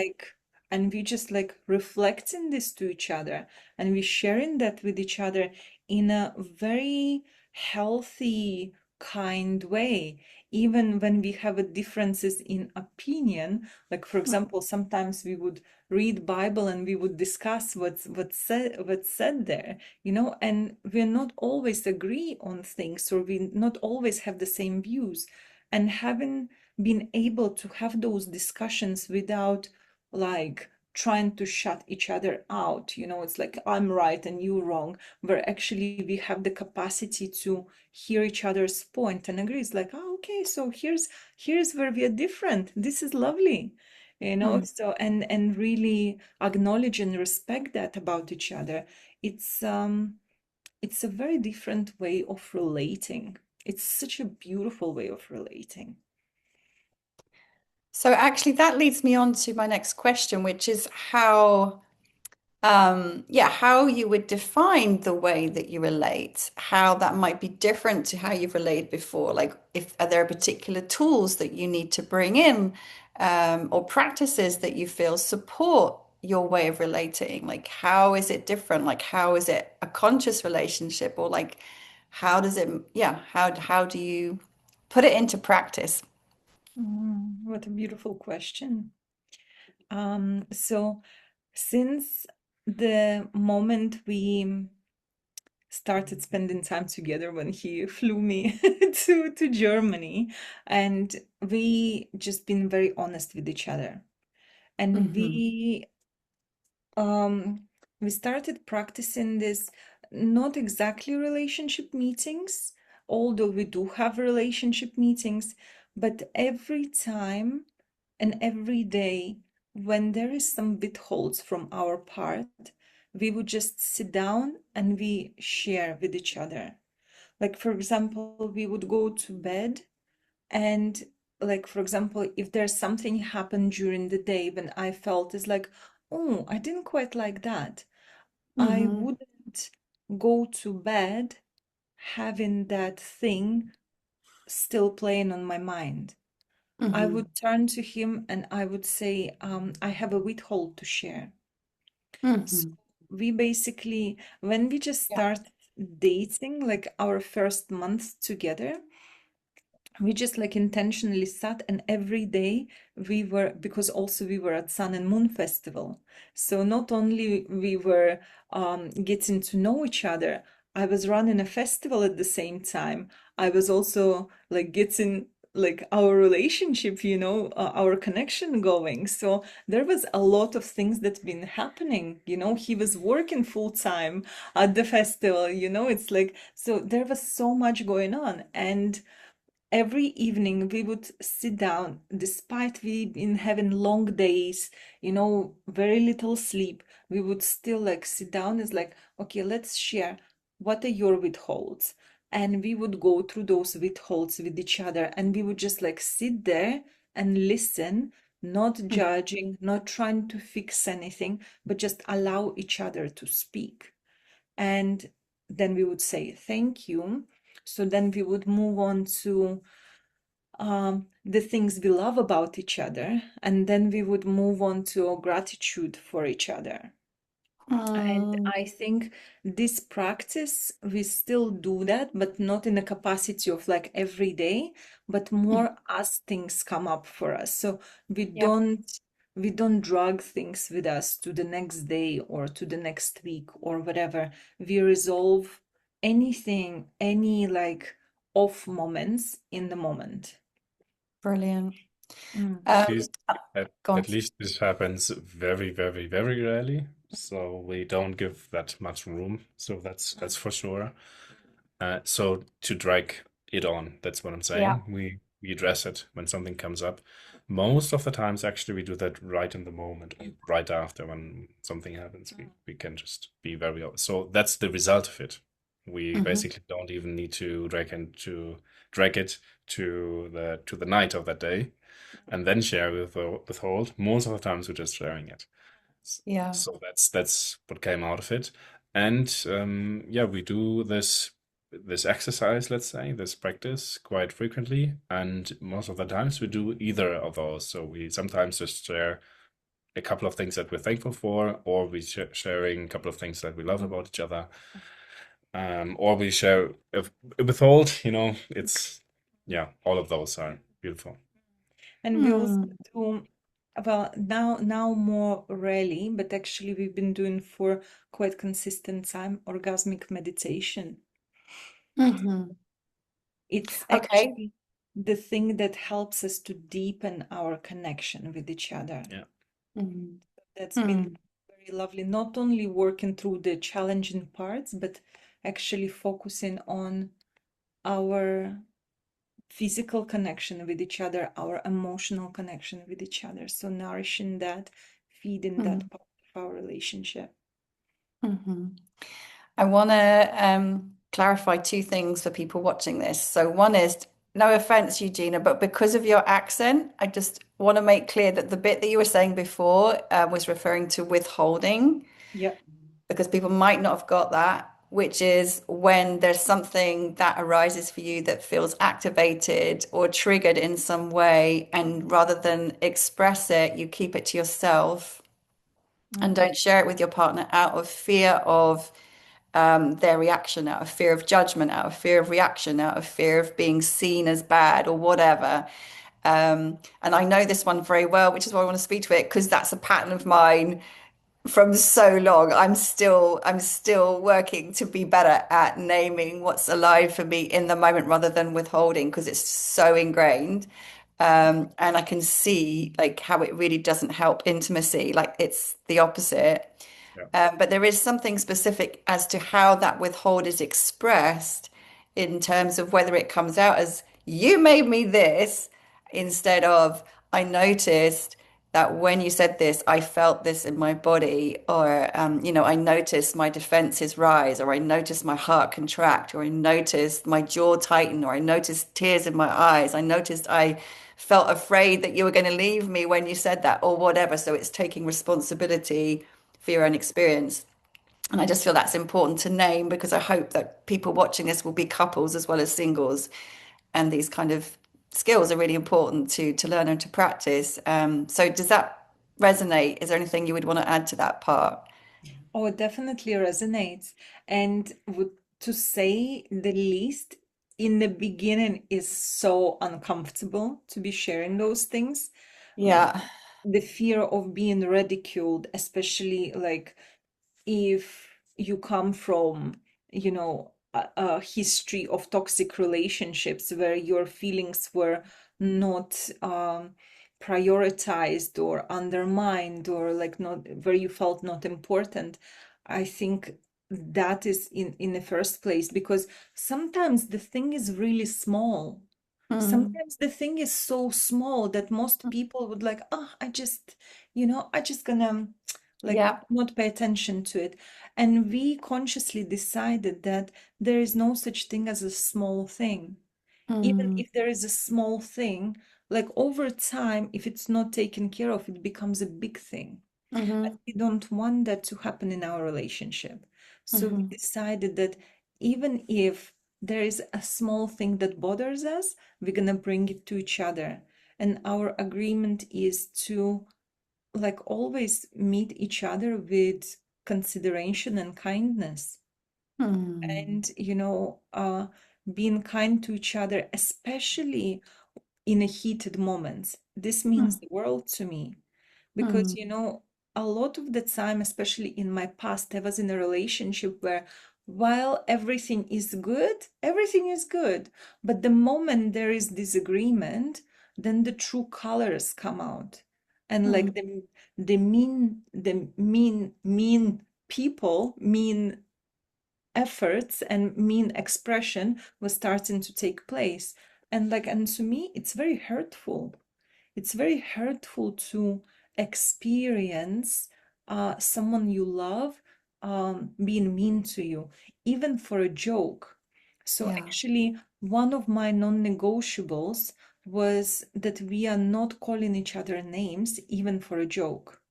and we just like reflecting this to each other, and we sharing that with each other in a very healthy, kind way. Even when we have a differences in opinion, like for example, sometimes we would read Bible and we would discuss what's said there, and we're not always agree on things, or we not always have the same views. And having being able to have those discussions without like trying to shut each other out. It's like I'm right and you wrong, where actually we have the capacity to hear each other's point and agree. It's like, oh, okay, so here's where we are different. This is lovely. Mm. So and really acknowledge and respect that about each other. It's a very different way of relating. It's such a beautiful way of relating. So actually that leads me on to my next question, which is how you would define the way that you relate, how that might be different to how you've related before. Like, if are there particular tools that you need to bring in, or practices that you feel support your way of relating? Like, how is it different? Like, how is it a conscious relationship, or like, how does it, how do you put it into practice? What a beautiful question. So since the moment we started spending time together when he flew me to Germany, and we just been very honest with each other. And Hmm. we started practicing this, not exactly relationship meetings, although we do have relationship meetings, but every time and every day when there is some withholds from our part, we would just sit down and we share with each other. Like, for example, we would go to bed, and like, for example, if there's something happened during the day when I felt is like, oh, I didn't quite like that, I Hmm. wouldn't go to bed having that thing still playing on my mind. I Hmm. would turn to him and I would say, I have a withhold to share. So Hmm. we basically, when we just Yeah. start dating, like our first month together, we just like intentionally sat, and every day we were, because also we were at Sun and Moon Festival, so not only we were getting to know each other, I was running a festival at the same time. I was also like getting like our relationship, our connection going. So there was a lot of things that been happening. He was working full time at the festival. It's like, so there was so much going on. And every evening we would sit down, despite we been having long days, very little sleep, we would still like sit down. It's like, okay, let's share, what are your withholds? And we would go through those withholds with each other, and we would just like sit there and listen, not judging, not trying to fix anything, but just allow each other to speak. And then we would say thank you. So then we would move on to the things we love about each other, and then we would move on to our gratitude for each other. And Mm. I think this practice, we still do that, but not in a capacity of like every day, but more as things come up for us. So we Yeah. don't we don't drag things with us to the next day or to the next week or whatever. We resolve anything, any like off moments in the moment. Brilliant. Mm. At Um, least, Go on. at least this happens very, very, very rarely. So we don't give that much room. So that's for sure. So to drag it on, that's what I'm Yeah. saying. We address it when something comes up. Most of the times, actually, we do that right in the moment, or right after when something happens. We can just be very so that's the result of it. We Hmm. basically don't even need to drag it to the night of that day and then share with withhold. Most of the times, we're just sharing it. Yeah. So that's what came out of it. And yeah, we do this exercise, let's say, this practice quite frequently. And most of the times we do either of those. So we sometimes just share a couple of things that we're thankful for, or we sharing a couple of things that we love about each other, or we share a withhold. It's yeah, all of those are beautiful. And we also Hmm. do, well, now more rarely, but actually we've been doing for quite consistent time, orgasmic meditation. Hmm. It's Okay. actually, the thing that helps us to deepen our connection with each other. Yeah. Mm. That's been Mm. very lovely, not only working through the challenging parts, but actually focusing on our physical connection with each other, our emotional connection with each other. So nourishing that, feeding Mm. that part of our relationship. Mm-hmm. I want to clarify two things for people watching this. So, one is no offense, Eugenia, but because of your accent, I just want to make clear that the bit that you were saying before was referring to withholding, Yeah. because people might not have got that, which is when there's something that arises for you that feels activated or triggered in some way, and rather than express it, you keep it to yourself and Mm. don't share it with your partner out of fear of their reaction, out of fear of judgment, out of fear of reaction, out of fear of being seen as bad or whatever. And I know this one very well, which is why I want to speak to it, because that's a pattern of mine from so long. I'm still working to be better at naming what's alive for me in the moment rather than withholding, because it's so ingrained. And I can see like how it really doesn't help intimacy. Like it's the opposite. Yeah. But there is something specific as to how that withhold is expressed in terms of whether it comes out as you made me this instead of I noticed that when you said this, I felt this in my body, or I noticed my defenses rise, or I noticed my heart contract, or I noticed my jaw tighten, or I noticed tears in my eyes. I noticed I felt afraid that you were going to leave me when you said that, or whatever. So it's taking responsibility for your own experience. And I just feel that's important to name because I hope that people watching this will be couples as well as singles. And these kind of skills are really important to learn and to practice. So does that resonate? Is there anything you would want to add to that part? Oh, it definitely resonates. And would to say the least, in the beginning is so uncomfortable to be sharing those things. Yeah. The fear of being ridiculed, especially like if you come from, a history of toxic relationships where your feelings were not prioritized or undermined, or like not where you felt not important. I think that is in the first place, because sometimes the thing is really small. Mm. Sometimes the thing is so small that most people would like, oh, I just gonna like Yeah. not pay attention to it. And we consciously decided that there is no such thing as a small thing. Even Mm. if there is a small thing, like over time, if it's not taken care of, it becomes a big thing. And Mm-hmm. we don't want that to happen in our relationship. So we Mm-hmm. decided that even if there is a small thing that bothers us, we're gonna bring it to each other. And our agreement is to like always meet each other with consideration and kindness. Mm. And being kind to each other, especially in a heated moments, this means Mm. the world to me. Because Mm. a lot of the time, especially in my past, I was in a relationship where while everything is good, but the moment there is disagreement, then the true colors come out. And like Mm. the mean people, mean efforts and mean expression was starting to take place. And to me it's very hurtful. It's very hurtful to experience someone you love being mean to you, even for a joke. So Yeah. actually one of my non-negotiables was that we are not calling each other names even for a joke.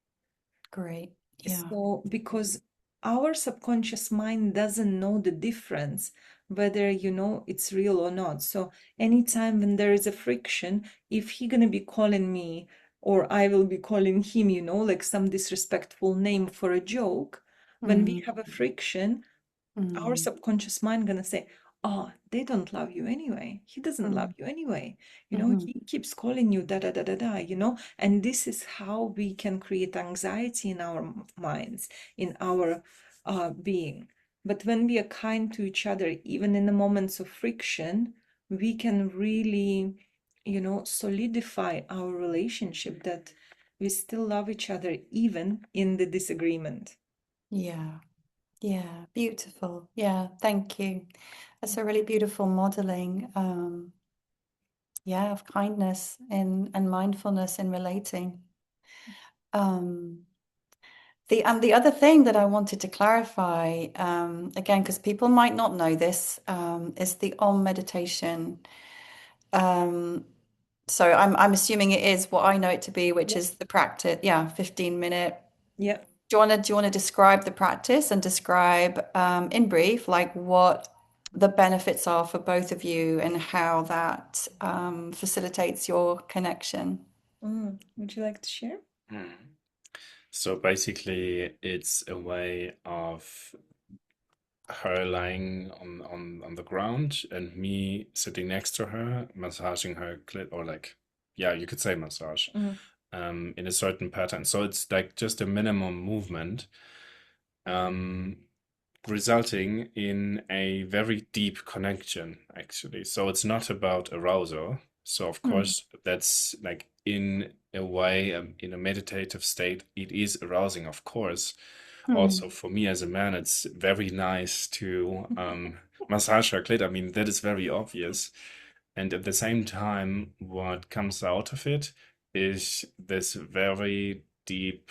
Great. Yeah. So, because our subconscious mind doesn't know the difference whether it's real or not. So, anytime when there is a friction, if he gonna be calling me or I will be calling him, like some disrespectful name for a joke, when we Mm. have a friction, our Mm. subconscious mind gonna say, oh, they don't love you anyway, he doesn't love Mm. you anyway, Mm-hmm. he keeps calling you da da da da da, and this is how we can create anxiety in our minds, in our being. But when we are kind to each other, even in the moments of friction, we can really solidify our relationship, that we still love each other even in the disagreement. Yeah. Yeah. Beautiful. Yeah. Thank you. That's a really beautiful modeling, yeah, of kindness and mindfulness in relating. Um, the other thing that I wanted to clarify, again, because people might not know this, is the Om meditation. Um, so I'm assuming it is what I know it to be, which Yeah. is the practice, yeah, 15-minute. Yeah. Do you want to describe the practice and describe in brief like what the benefits are for both of you and how that facilitates your connection? Would you like to share? Hmm. So basically, it's a way of her lying on the ground and me sitting next to her, massaging her clit, or like, yeah, you could say massage, in a certain pattern. So it's like just a minimum movement, um, resulting in a very deep connection, actually. So it's not about arousal. So of Mm. course, that's like in a way, in a meditative state, it is arousing, of course. Also, Hmm. for me as a man, it's very nice to massage her clit. I mean, that is very obvious. And at the same time, what comes out of it is this very deep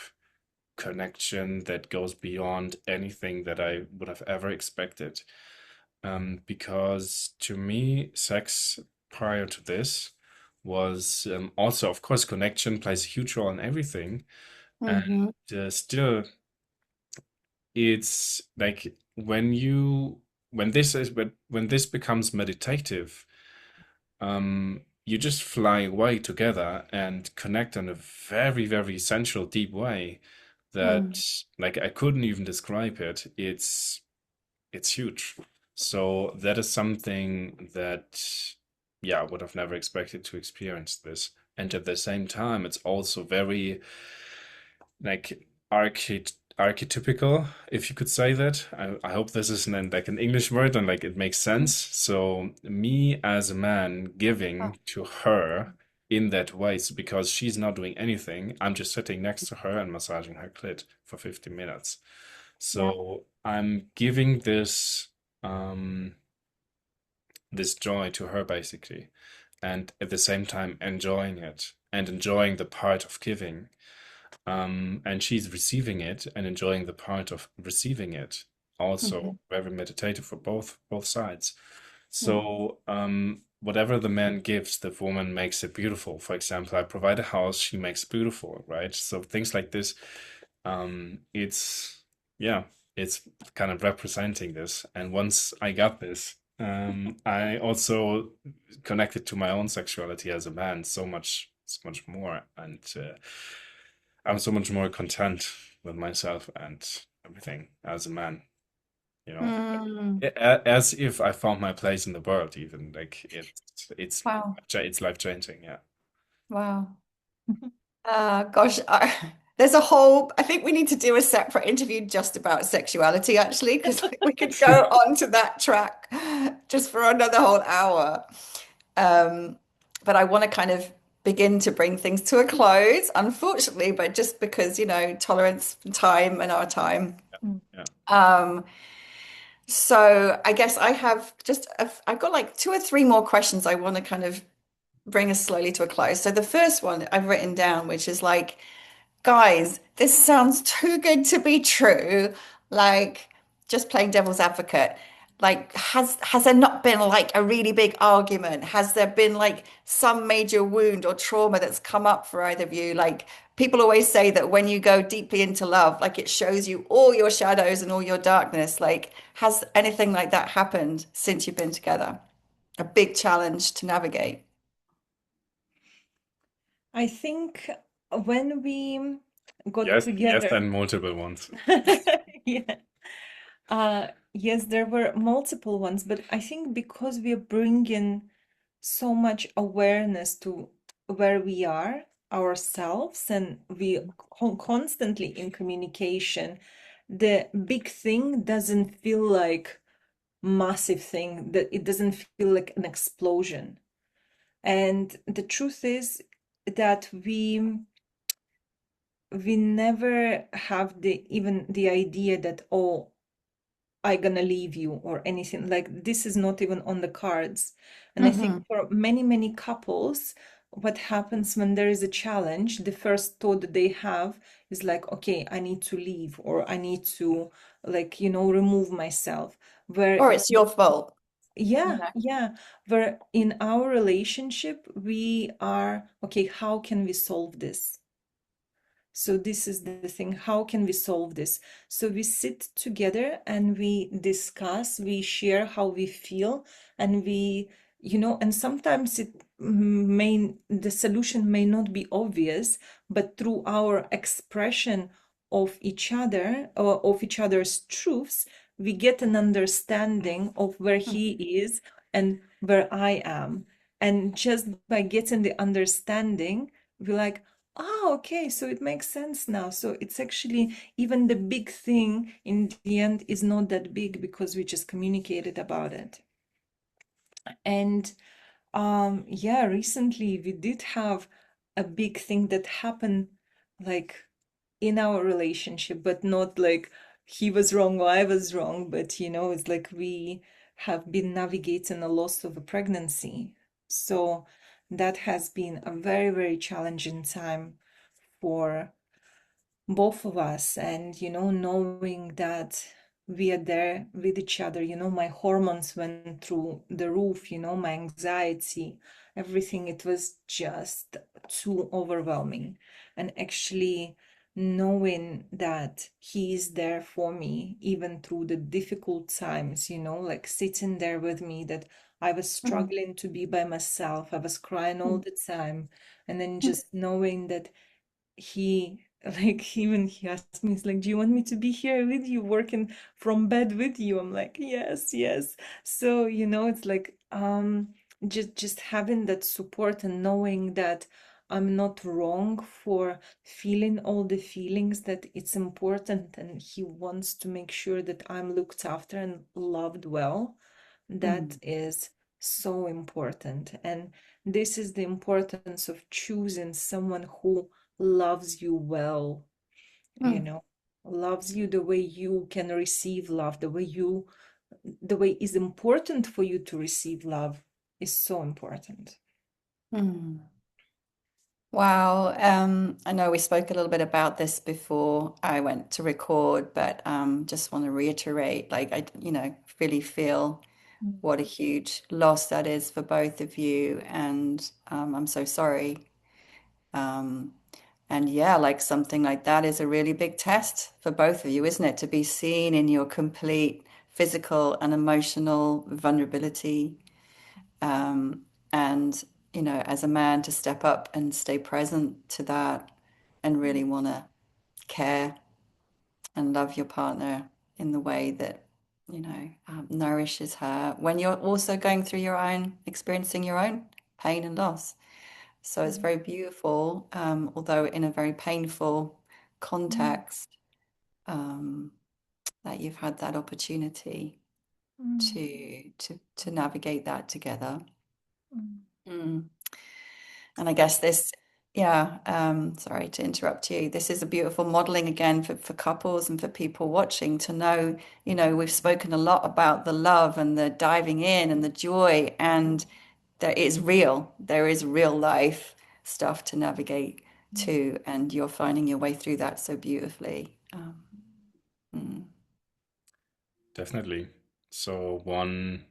connection that goes beyond anything that I would have ever expected. Because to me, sex prior to this was also, of course, connection plays a huge role in everything. And Hmm. still, it's like when this becomes meditative, you just fly away together and connect in a very, very essential, deep way Hmm. that like I couldn't even describe it. It's huge. So that is something that, yeah, I would have never expected to experience this. And at the same time, it's also very like archetypical, if you could say that. I hope this isn't like an English word and like it makes sense. So me as a man Oh, giving to her in that way, so because she's not doing anything, I'm just sitting next to her and massaging her clit for 50 minutes. yeah. So I'm giving um this joy to her basically, and at the same time enjoying it and enjoying the part of giving. And she's receiving it and enjoying the part of receiving it. Hmm. Also very meditative for both sides. Yeah. So whatever the man gives, the woman makes it beautiful. For example, I provide a house, she makes it beautiful, right? So things like this. It's yeah, it's kind of representing this. And once I got this, I also connected to my own sexuality as a man so much more, and I'm so much more content with myself and everything as a man, you know, Mm. as if I found my place in the world, even like it's Wow. it's life changing. Yeah. Wow. Gosh, there's a whole, I think we need to do a separate interview just about sexuality, actually, because we could go on to that track just for another whole hour. Um, but I want to kind of begin to bring things to a close, unfortunately, but just because, tolerance, time, and our time. Yeah. Um, so I guess I've got like two or three more questions I want to kind of bring us slowly to a close. So the first one I've written down, which is like, guys, this sounds too good to be true. Like, just playing devil's advocate. Like, has there not been like a really big argument? Has there been like some major wound or trauma that's come up for either of you? Like, people always say that when you go deeply into love, like it shows you all your shadows and all your darkness. Like, has anything like that happened since you've been together? A big challenge to navigate. I think when we got Yes, yes, together, and multiple ones. yeah, yes, there were multiple ones, but I think because we are bringing so much awareness to where we are ourselves, and we constantly in communication, the big thing doesn't feel like massive thing, that it doesn't feel like an explosion. And the truth is that we never have even the idea that, oh, I gonna leave you or anything. Like this is not even on the cards. And I think Hmm. for many, many couples, what happens when there is a challenge, the first thought that they have is like, okay, I need to leave, or I need to, like, remove myself. Where, Or it's your fault, you yeah, know. yeah, where in our relationship, we are, okay, how can we solve this? So this is the thing. How can we solve this? So we sit together and we discuss, we share how we feel, and and sometimes the solution may not be obvious, but through our expression of each other or of each other's truths, we get an understanding of where he is and where I am. And just by getting the understanding, we're like, oh, okay, so it makes sense now. So it's actually even the big thing in the end is not that big because we just communicated about it. And yeah, recently we did have a big thing that happened like in our relationship, but not like he was wrong or I was wrong, but it's like we have been navigating a loss of a pregnancy. So that has been a very, very challenging time for both of us. And knowing that we are there with each other, my hormones went through the roof, my anxiety, everything. It was just too overwhelming. And actually knowing that he is there for me even through the difficult times, like sitting there with me, that I was Mm. struggling to be by myself, I was crying all Mm. the time, and then just knowing that he like even he asked me, he's like, do you want me to be here with you, working from bed with you? I'm like, yes, yes. So it's like just having that support and knowing that I'm not wrong for feeling all the feelings, that it's important and he wants to make sure that I'm looked after and loved well. That Mm. is so important. And this is the importance of choosing someone who loves you well, you Mm. know, loves you the way you can receive love, the way is important for you to receive love is so important. Mm. Wow. I know we spoke a little bit about this before I went to record, but just want to reiterate, like really feel Mm, what a huge loss that is for both of you, and I'm so sorry. Um, and yeah, like something like that is a really big test for both of you, isn't it? To be seen in your complete physical and emotional vulnerability. Um, and, as a man to step up and stay present to that and really want to care and love your partner in the way that, nourishes her when you're also going through experiencing your own pain and loss. So it's mm, very beautiful, although in a very painful mm, context, um, that you've had that opportunity mm, to navigate that together. mm, Mm. And I guess this, yeah, sorry to interrupt you. This is a beautiful modeling again for couples and for people watching to know, we've spoken a lot about the love and the diving in and the joy, and there is real, there is real life stuff to navigate mm, too, and you're finding your way through that so beautifully. Mm, Definitely. So one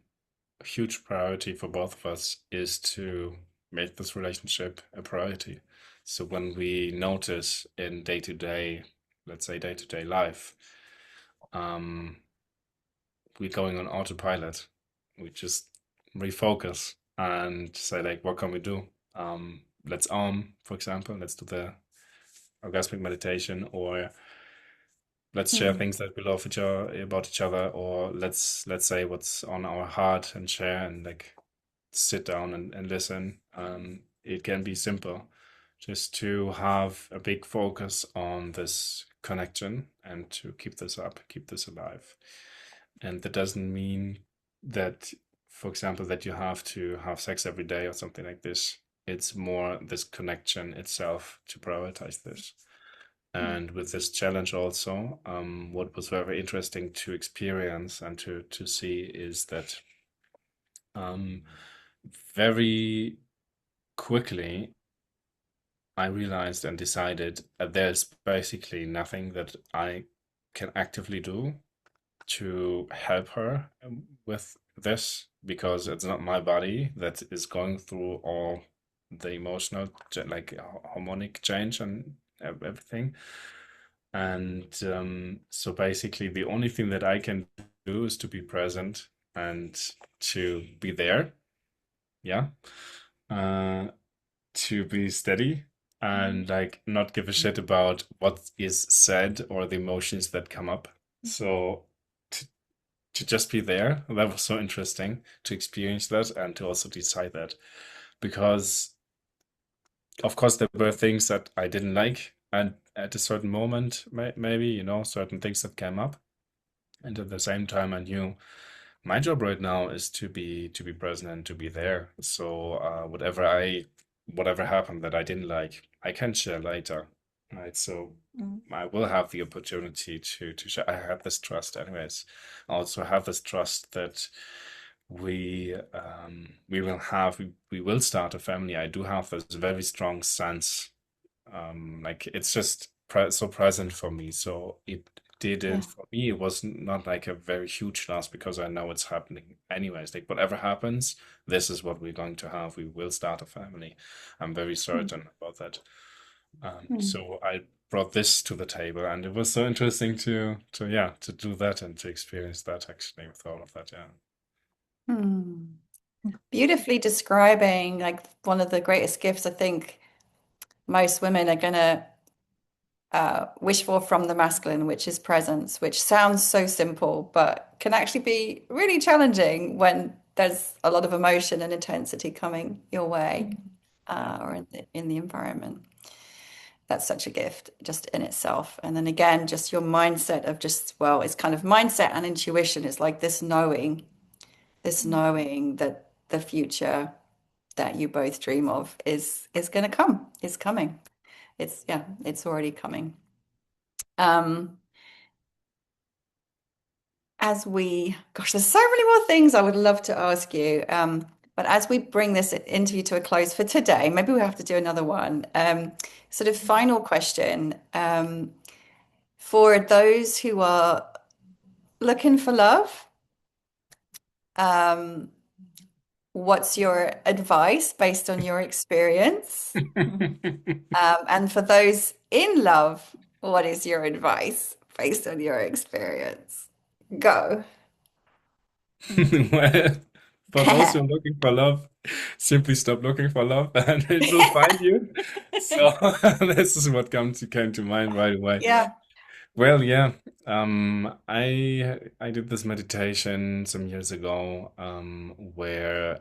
huge priority for both of us is to make this relationship a priority. So when we notice in day to day, let's say day to day life, um, we're going on autopilot, we just refocus and say like, what can we do? Let's for example, let's do the orgasmic meditation, or let's share mm, things that we love about each other, or let's say what's on our heart and share and like sit down and listen. It can be simple just to have a big focus on this connection and to keep this up, keep this alive. And that doesn't mean that for example, that you have to have sex every day or something like this. It's more this connection itself to prioritize this. And with this challenge also, what was very interesting to experience and to see is that um, very quickly I realized and decided that there's basically nothing that I can actively do to help her with this because it's not my body that is going through all the emotional, like harmonic change and everything. And so basically, the only thing that I can do is to be present and to be there. Yeah. Uh, to be steady and like not give a shit about what is said or the emotions that come up. So to, to just be there, that was so interesting to experience that and to also decide that because of course there were things that I didn't like and at a certain moment maybe certain things that came up and at the same time I knew my job right now is to be present and to be there. So whatever happened that I didn't like, I can share later, right? So I will have the opportunity to share. I have this trust, anyways. I also have this trust that we will start a family. I do have this very strong sense, like it's just so present for me. So it Yeah. didn't for me. It was not like a very huge loss because I know it's happening anyways. Like whatever happens, this is what we're going to have. We will start a family. I'm very certain about that. Mm. So I brought this to the table, and it was so interesting to do that and to experience that actually with all of that. Yeah. Mm. Beautifully describing like one of the greatest gifts I think most women are gonna wish for from the masculine, which is presence, which sounds so simple, but can actually be really challenging when there's a lot of emotion and intensity coming your way or in the environment. That's such a gift just in itself. And then again, just your mindset of just, well, it's kind of mindset and intuition. It's like this knowing that the future that you both dream of is going to come, is coming. It's yeah, it's already coming. Um, gosh, there's so many more things I would love to ask you. But as we bring this interview to a close for today, maybe we have to do another one. Sort of final question. For those who are looking for love, um, what's your advice based on your experience? And for those in love, what is your advice based on your experience? Go. Well, for those who are looking for love, simply stop looking for love and it will find you. So this is what came to mind right away. Yeah. Well, yeah, I did this meditation some years ago, where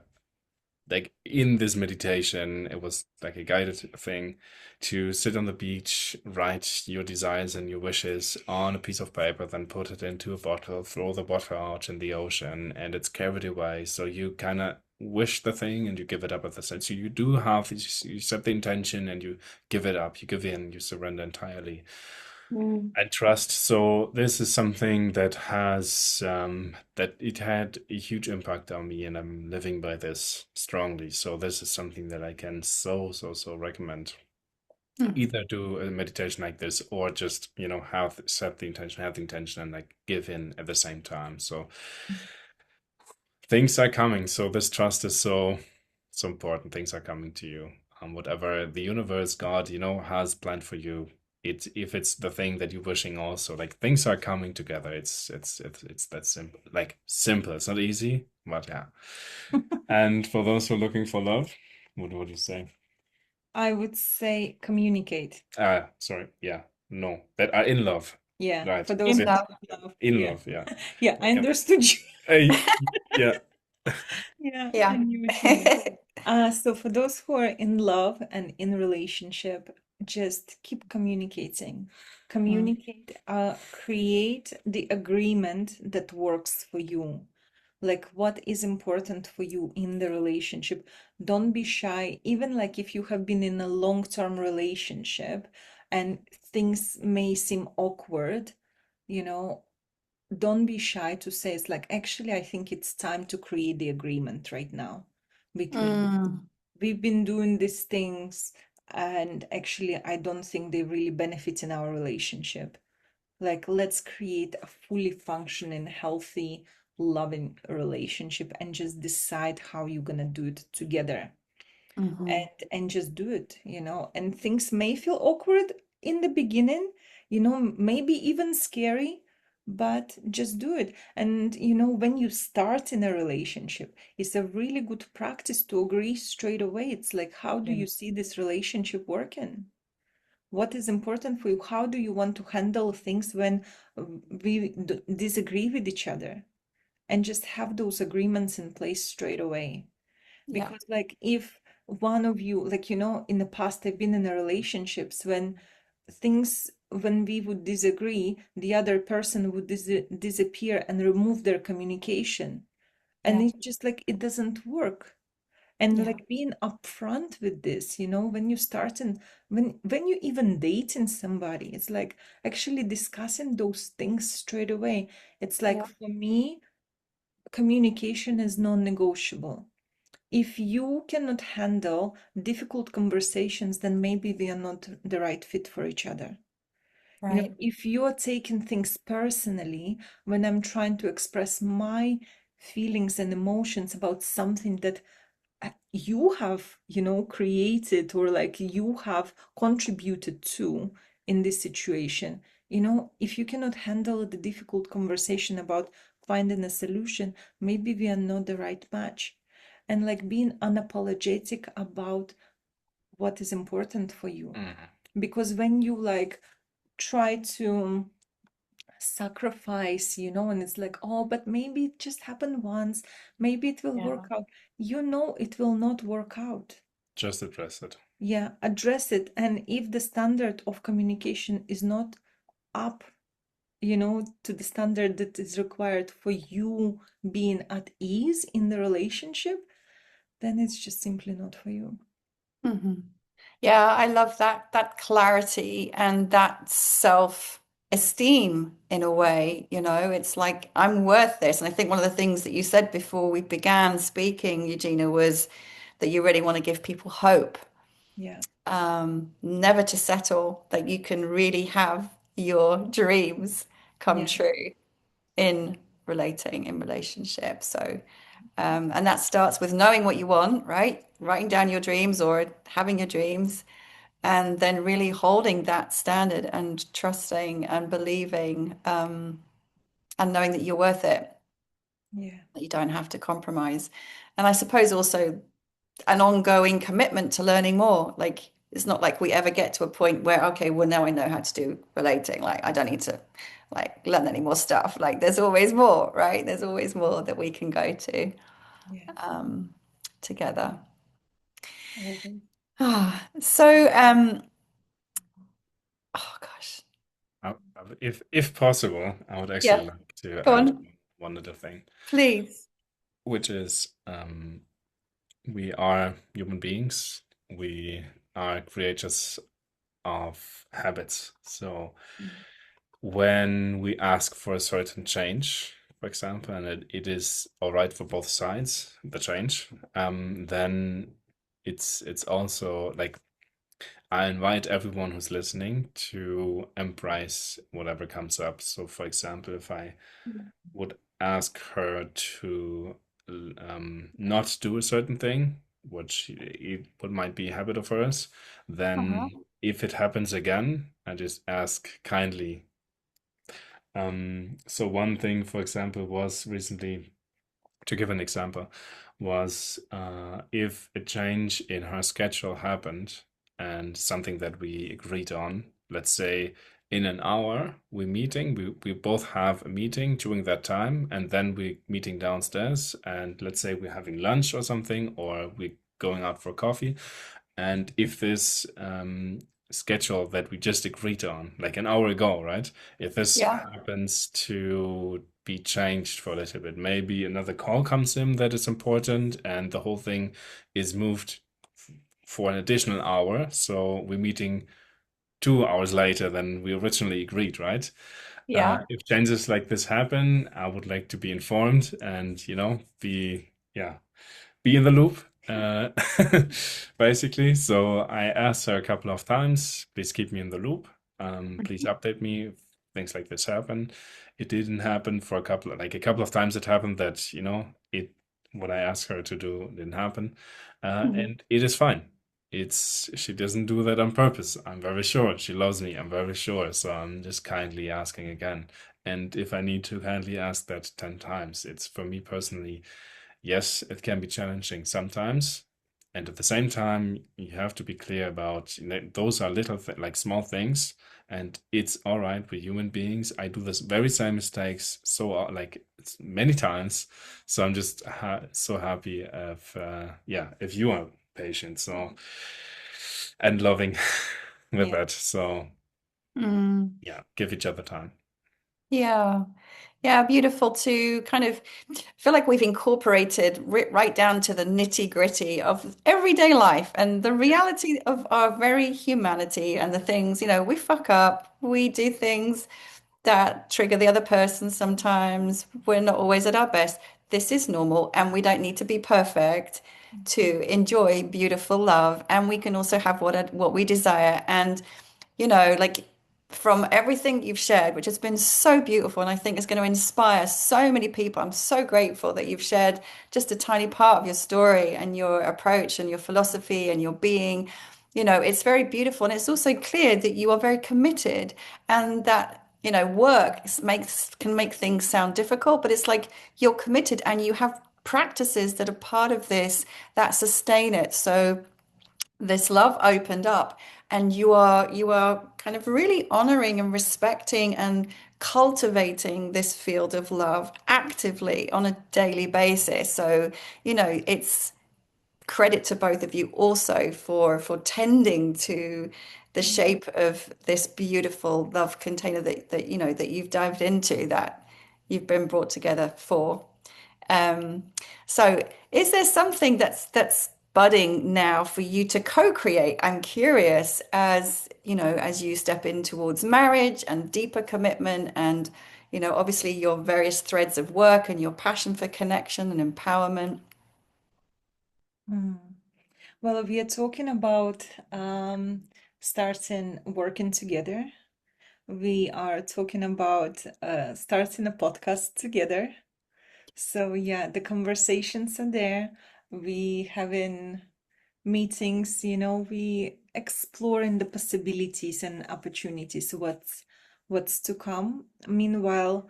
like in this meditation, it was like a guided thing to sit on the beach, write your desires and your wishes on a piece of paper, then put it into a bottle, throw the bottle out in the ocean, and it's carried away. So you kind of wish the thing and you give it up at the same. So you do have you set the intention and you give it up, you give in, you surrender entirely. Mm. I trust. So this is something that that it had a huge impact on me, and I'm living by this strongly. So this is something that I can so recommend. Mm. Either do a meditation like this, or just have set the intention, have the intention, and like give in at the same time. So things are coming. So this trust is so important. Things are coming to you. Whatever the universe, God, has planned for you. If it's the thing that you're wishing also, like things are coming together. It's that simple. Like simple. It's not easy, but yeah. And for those who are looking for love, what would you say? I would say communicate. Sorry. Yeah. No. That are in love. Yeah, Right. for those In who Sit love. love. in Yeah. love. Yeah. Yeah, I Okay. understood you. Hey, yeah. Yeah, I Yeah. knew what you meant. So for those who are in love and in a relationship, just keep communicating. Mm. Communicate, create the agreement that works for you. like what is important for you in the relationship. Don't be shy, even like if you have been in a long-term relationship and things may seem awkward, you know, don't be shy to say it's like, actually, I think it's time to create the agreement right now between us. Mm, We've been doing these things, and actually, I don't think they really benefit in our relationship. Like, let's create a fully functioning, healthy, loving relationship and just decide how you're gonna do it together, mhm. and just do it, and things may feel awkward in the beginning, maybe even scary, but just do it. And when you start in a relationship, it's a really good practice to agree straight away. It's like, how do Yeah. you see this relationship working? What is important for you? How do you want to handle things when we disagree with each other? And just have those agreements in place straight away. Yeah. Because, like, if one of you, like, in the past, I've been in a relationships when we would disagree, the other person would disappear and remove their communication. And Yeah. it's just like, it doesn't work. And Yeah. like being upfront with this, when you start and when you even dating somebody, it's like actually discussing those things straight away. It's like, Yeah. for me, communication is non-negotiable. If you cannot handle difficult conversations, then maybe we are not the right fit for each other. Right. If you are taking things personally when I'm trying to express my feelings and emotions about something that you have, created, or like you have contributed to in this situation, if you cannot handle the difficult conversation about finding a solution, maybe we are not the right match. And like being unapologetic about what is important for you. Mhm. Because when you like try to sacrifice, and it's like, oh, but maybe it just happened once, maybe it will work Yeah. out. It will not work out. Just address it. Yeah, address it. And if the standard of communication is not up, to the standard that is required for you being at ease in the relationship, then it's just simply not for you. Hmm. Yeah, I love that clarity and that self-esteem in a way, it's like I'm worth this. And I think one of the things that you said before we began speaking, Eugenia, was that you really want to give people hope, Yeah, never to settle, that you can really have your dreams come yeah, true in relating in relationships. So, and that starts with knowing what you want, right? Writing down your dreams or having your dreams, and then really holding that standard and trusting and believing, and knowing that you're worth it, yeah, that you don't have to compromise. And I suppose also an ongoing commitment to learning more. Like it's not like we ever get to a point where, okay, well now I know how to do relating. Like I don't need to like learn any more stuff. Like there's always more, right? There's always more that we can go to yeah. together. Always. So, oh gosh, If possible, I would yeah, actually like to go add on, one little thing, please. which is we are human beings. We are creatures of habits. So Mm. when we ask for a certain change, for example, and it is all right for both sides, the change, then it's also like I invite everyone who's listening to embrace whatever comes up. So, for example, if I would ask her to not do a certain thing, what might be a habit of hers, Uh-huh. then if it happens again, I just ask kindly. So one thing, for example, was recently, to give an example, was if a change in her schedule happened and something that we agreed on, let's say in an hour we both have a meeting during that time, and then we're meeting downstairs, and let's say we're having lunch or something, or we're going out for coffee. And if this schedule that we just agreed on, like an hour ago, right? If this Yeah. happens to be changed for a little bit. Maybe another call comes in that is important, and the whole thing is moved for an additional hour. So we're meeting 2 hours later than we originally agreed, right? Yeah. If changes like this happen, I would like to be informed and, be in the loop, basically. So I asked her a couple of times, please keep me in the loop. Please update me if things like this happen. It didn't happen for a couple of times it happened that, what I asked her to do didn't happen. Mhm. And it is fine. She doesn't do that on purpose. I'm very sure. She loves me. I'm very sure. So I'm just kindly asking again. And if I need to kindly ask that 10 times, it's for me personally, yes, it can be challenging sometimes. And at the same time, you have to be clear about, those are like small things, and it's all right with human beings. I do this very same mistakes like it's many times. So I'm just so happy if you are patient, so and loving with Yeah. that. So Mm. yeah, give each other time. Yeah. Yeah, beautiful to kind of feel like we've incorporated right down to the nitty-gritty of everyday life and the reality of our very humanity and the things, we fuck up, we do things that trigger the other person sometimes. We're not always at our best. This is normal, and we don't need to be perfect to enjoy beautiful love. And we can also have what we desire. And like from everything you've shared, which has been so beautiful, and I think is going to inspire so many people. I'm so grateful that you've shared just a tiny part of your story and your approach and your philosophy and your being. It's very beautiful, and it's also clear that you are very committed, and that work can make things sound difficult, but it's like you're committed and you have practices that are part of this that sustain it. So this love opened up, and you are kind of really honoring and respecting and cultivating this field of love actively on a daily basis. So it's credit to both of you also for tending to the shape of this beautiful love container that you've dived into, that you've been brought together for. um, so is there something that's budding now for you to co-create? I'm curious, as you step in towards marriage and deeper commitment, and obviously your various threads of work and your passion for connection and empowerment. Mm. Well, we are talking about starting working together. We are talking about starting a podcast together. So yeah, the conversations are there. We having meetings, we exploring the possibilities and opportunities, what's to come. Meanwhile,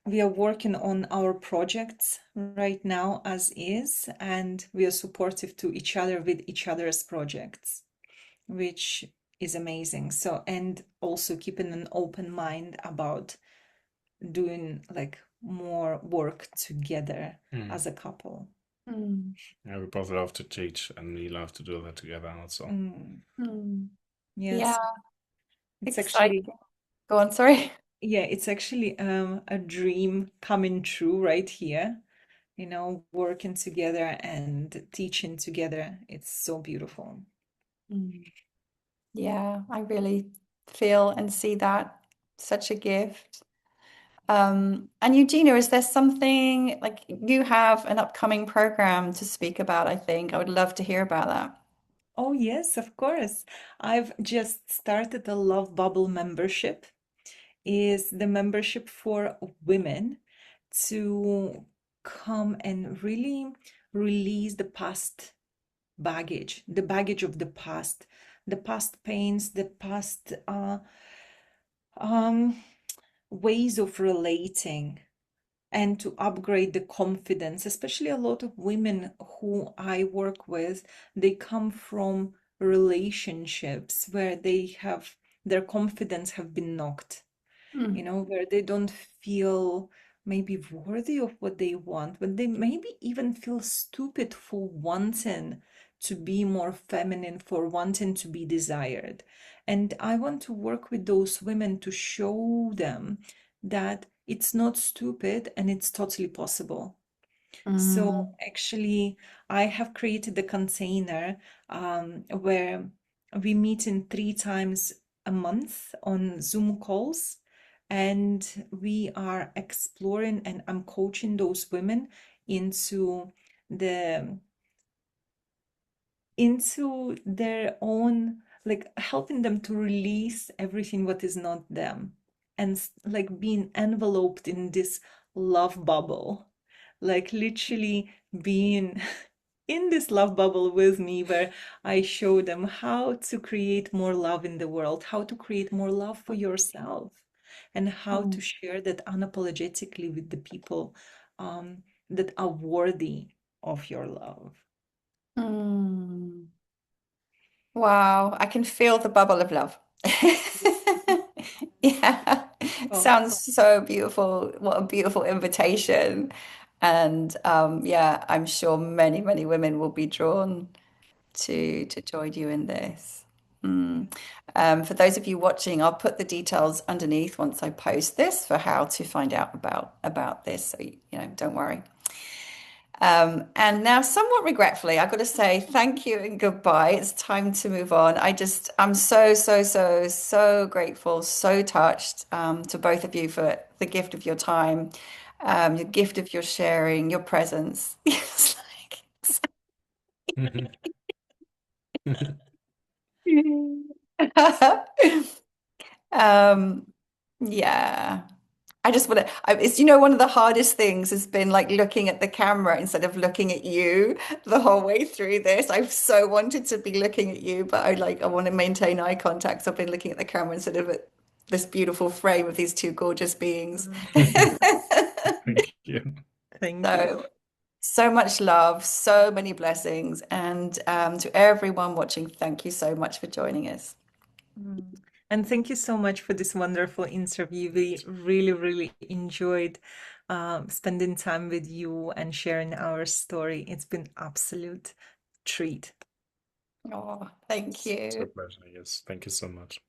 we are working on our projects right now as is, and we are supportive to each other with each other's projects, which is amazing. So, and also keeping an open mind about doing like more work together Mm. as a couple. Mm, Yeah, we both love to teach, and we love to do that together also. Mm, mm. Yeah, yes, it's actually, exciting. Go on, sorry. yeah, it's actually a dream coming true right here, working together and teaching together. It's so beautiful. Mm. Yeah, I really feel and see that. Such a gift. And Eugenia, is there something like you have an upcoming program to speak about? I think I would love to hear about that. Oh, yes, of course. I've just started a Love Bubble membership. Is the membership for women to come and really release the past baggage, the baggage of the past pains, the past um, ways of relating, and to upgrade the confidence. Especially a lot of women who I work with, they come from relationships where they have their confidence have been knocked, Mm, where they don't feel maybe worthy of what they want, but they maybe even feel stupid for wanting to be more feminine, for wanting to be desired. And I want to work with those women to show them that it's not stupid and it's totally possible. So Mm. actually, I have created a container where we meet in 3 times a month on Zoom calls, and we are exploring, and I'm coaching those women into the their own, like helping them to release everything what is not them, and like being enveloped in this love bubble, like literally being in this love bubble with me, where I show them how to create more love in the world, how to create more love for yourself, and how to Mm. share that unapologetically with the people that are worthy of your love. Mm. Wow, I can feel the bubble of love. Yeah, Oh, sounds so beautiful. What a beautiful invitation. And yeah, I'm sure many, many women will be drawn to join you in this. Mm. For those of you watching, I'll put the details underneath once I post this for how to find out about this. So don't worry. And now, somewhat regretfully, I've got to say thank you and goodbye. It's time to move on. I'm so, so, so, so grateful, so touched to both of you for the gift of your time, your gift of your sharing, your presence. It's like, yeah. I just want to, it's, one of the hardest things has been like looking at the camera instead of looking at you the whole way through this. I've so wanted to be looking at you, but I want to maintain eye contact. So I've been looking at the camera instead of at this beautiful frame of these two gorgeous beings. Thank you. thank you. So, so much love, so many blessings. And to everyone watching, thank you so much for joining us. Mm. And thank you so much for this wonderful interview. We really, really enjoyed spending time with you and sharing our story. It's been absolute treat. Oh, thank It's a you. pleasure. Yes. Thank you so much.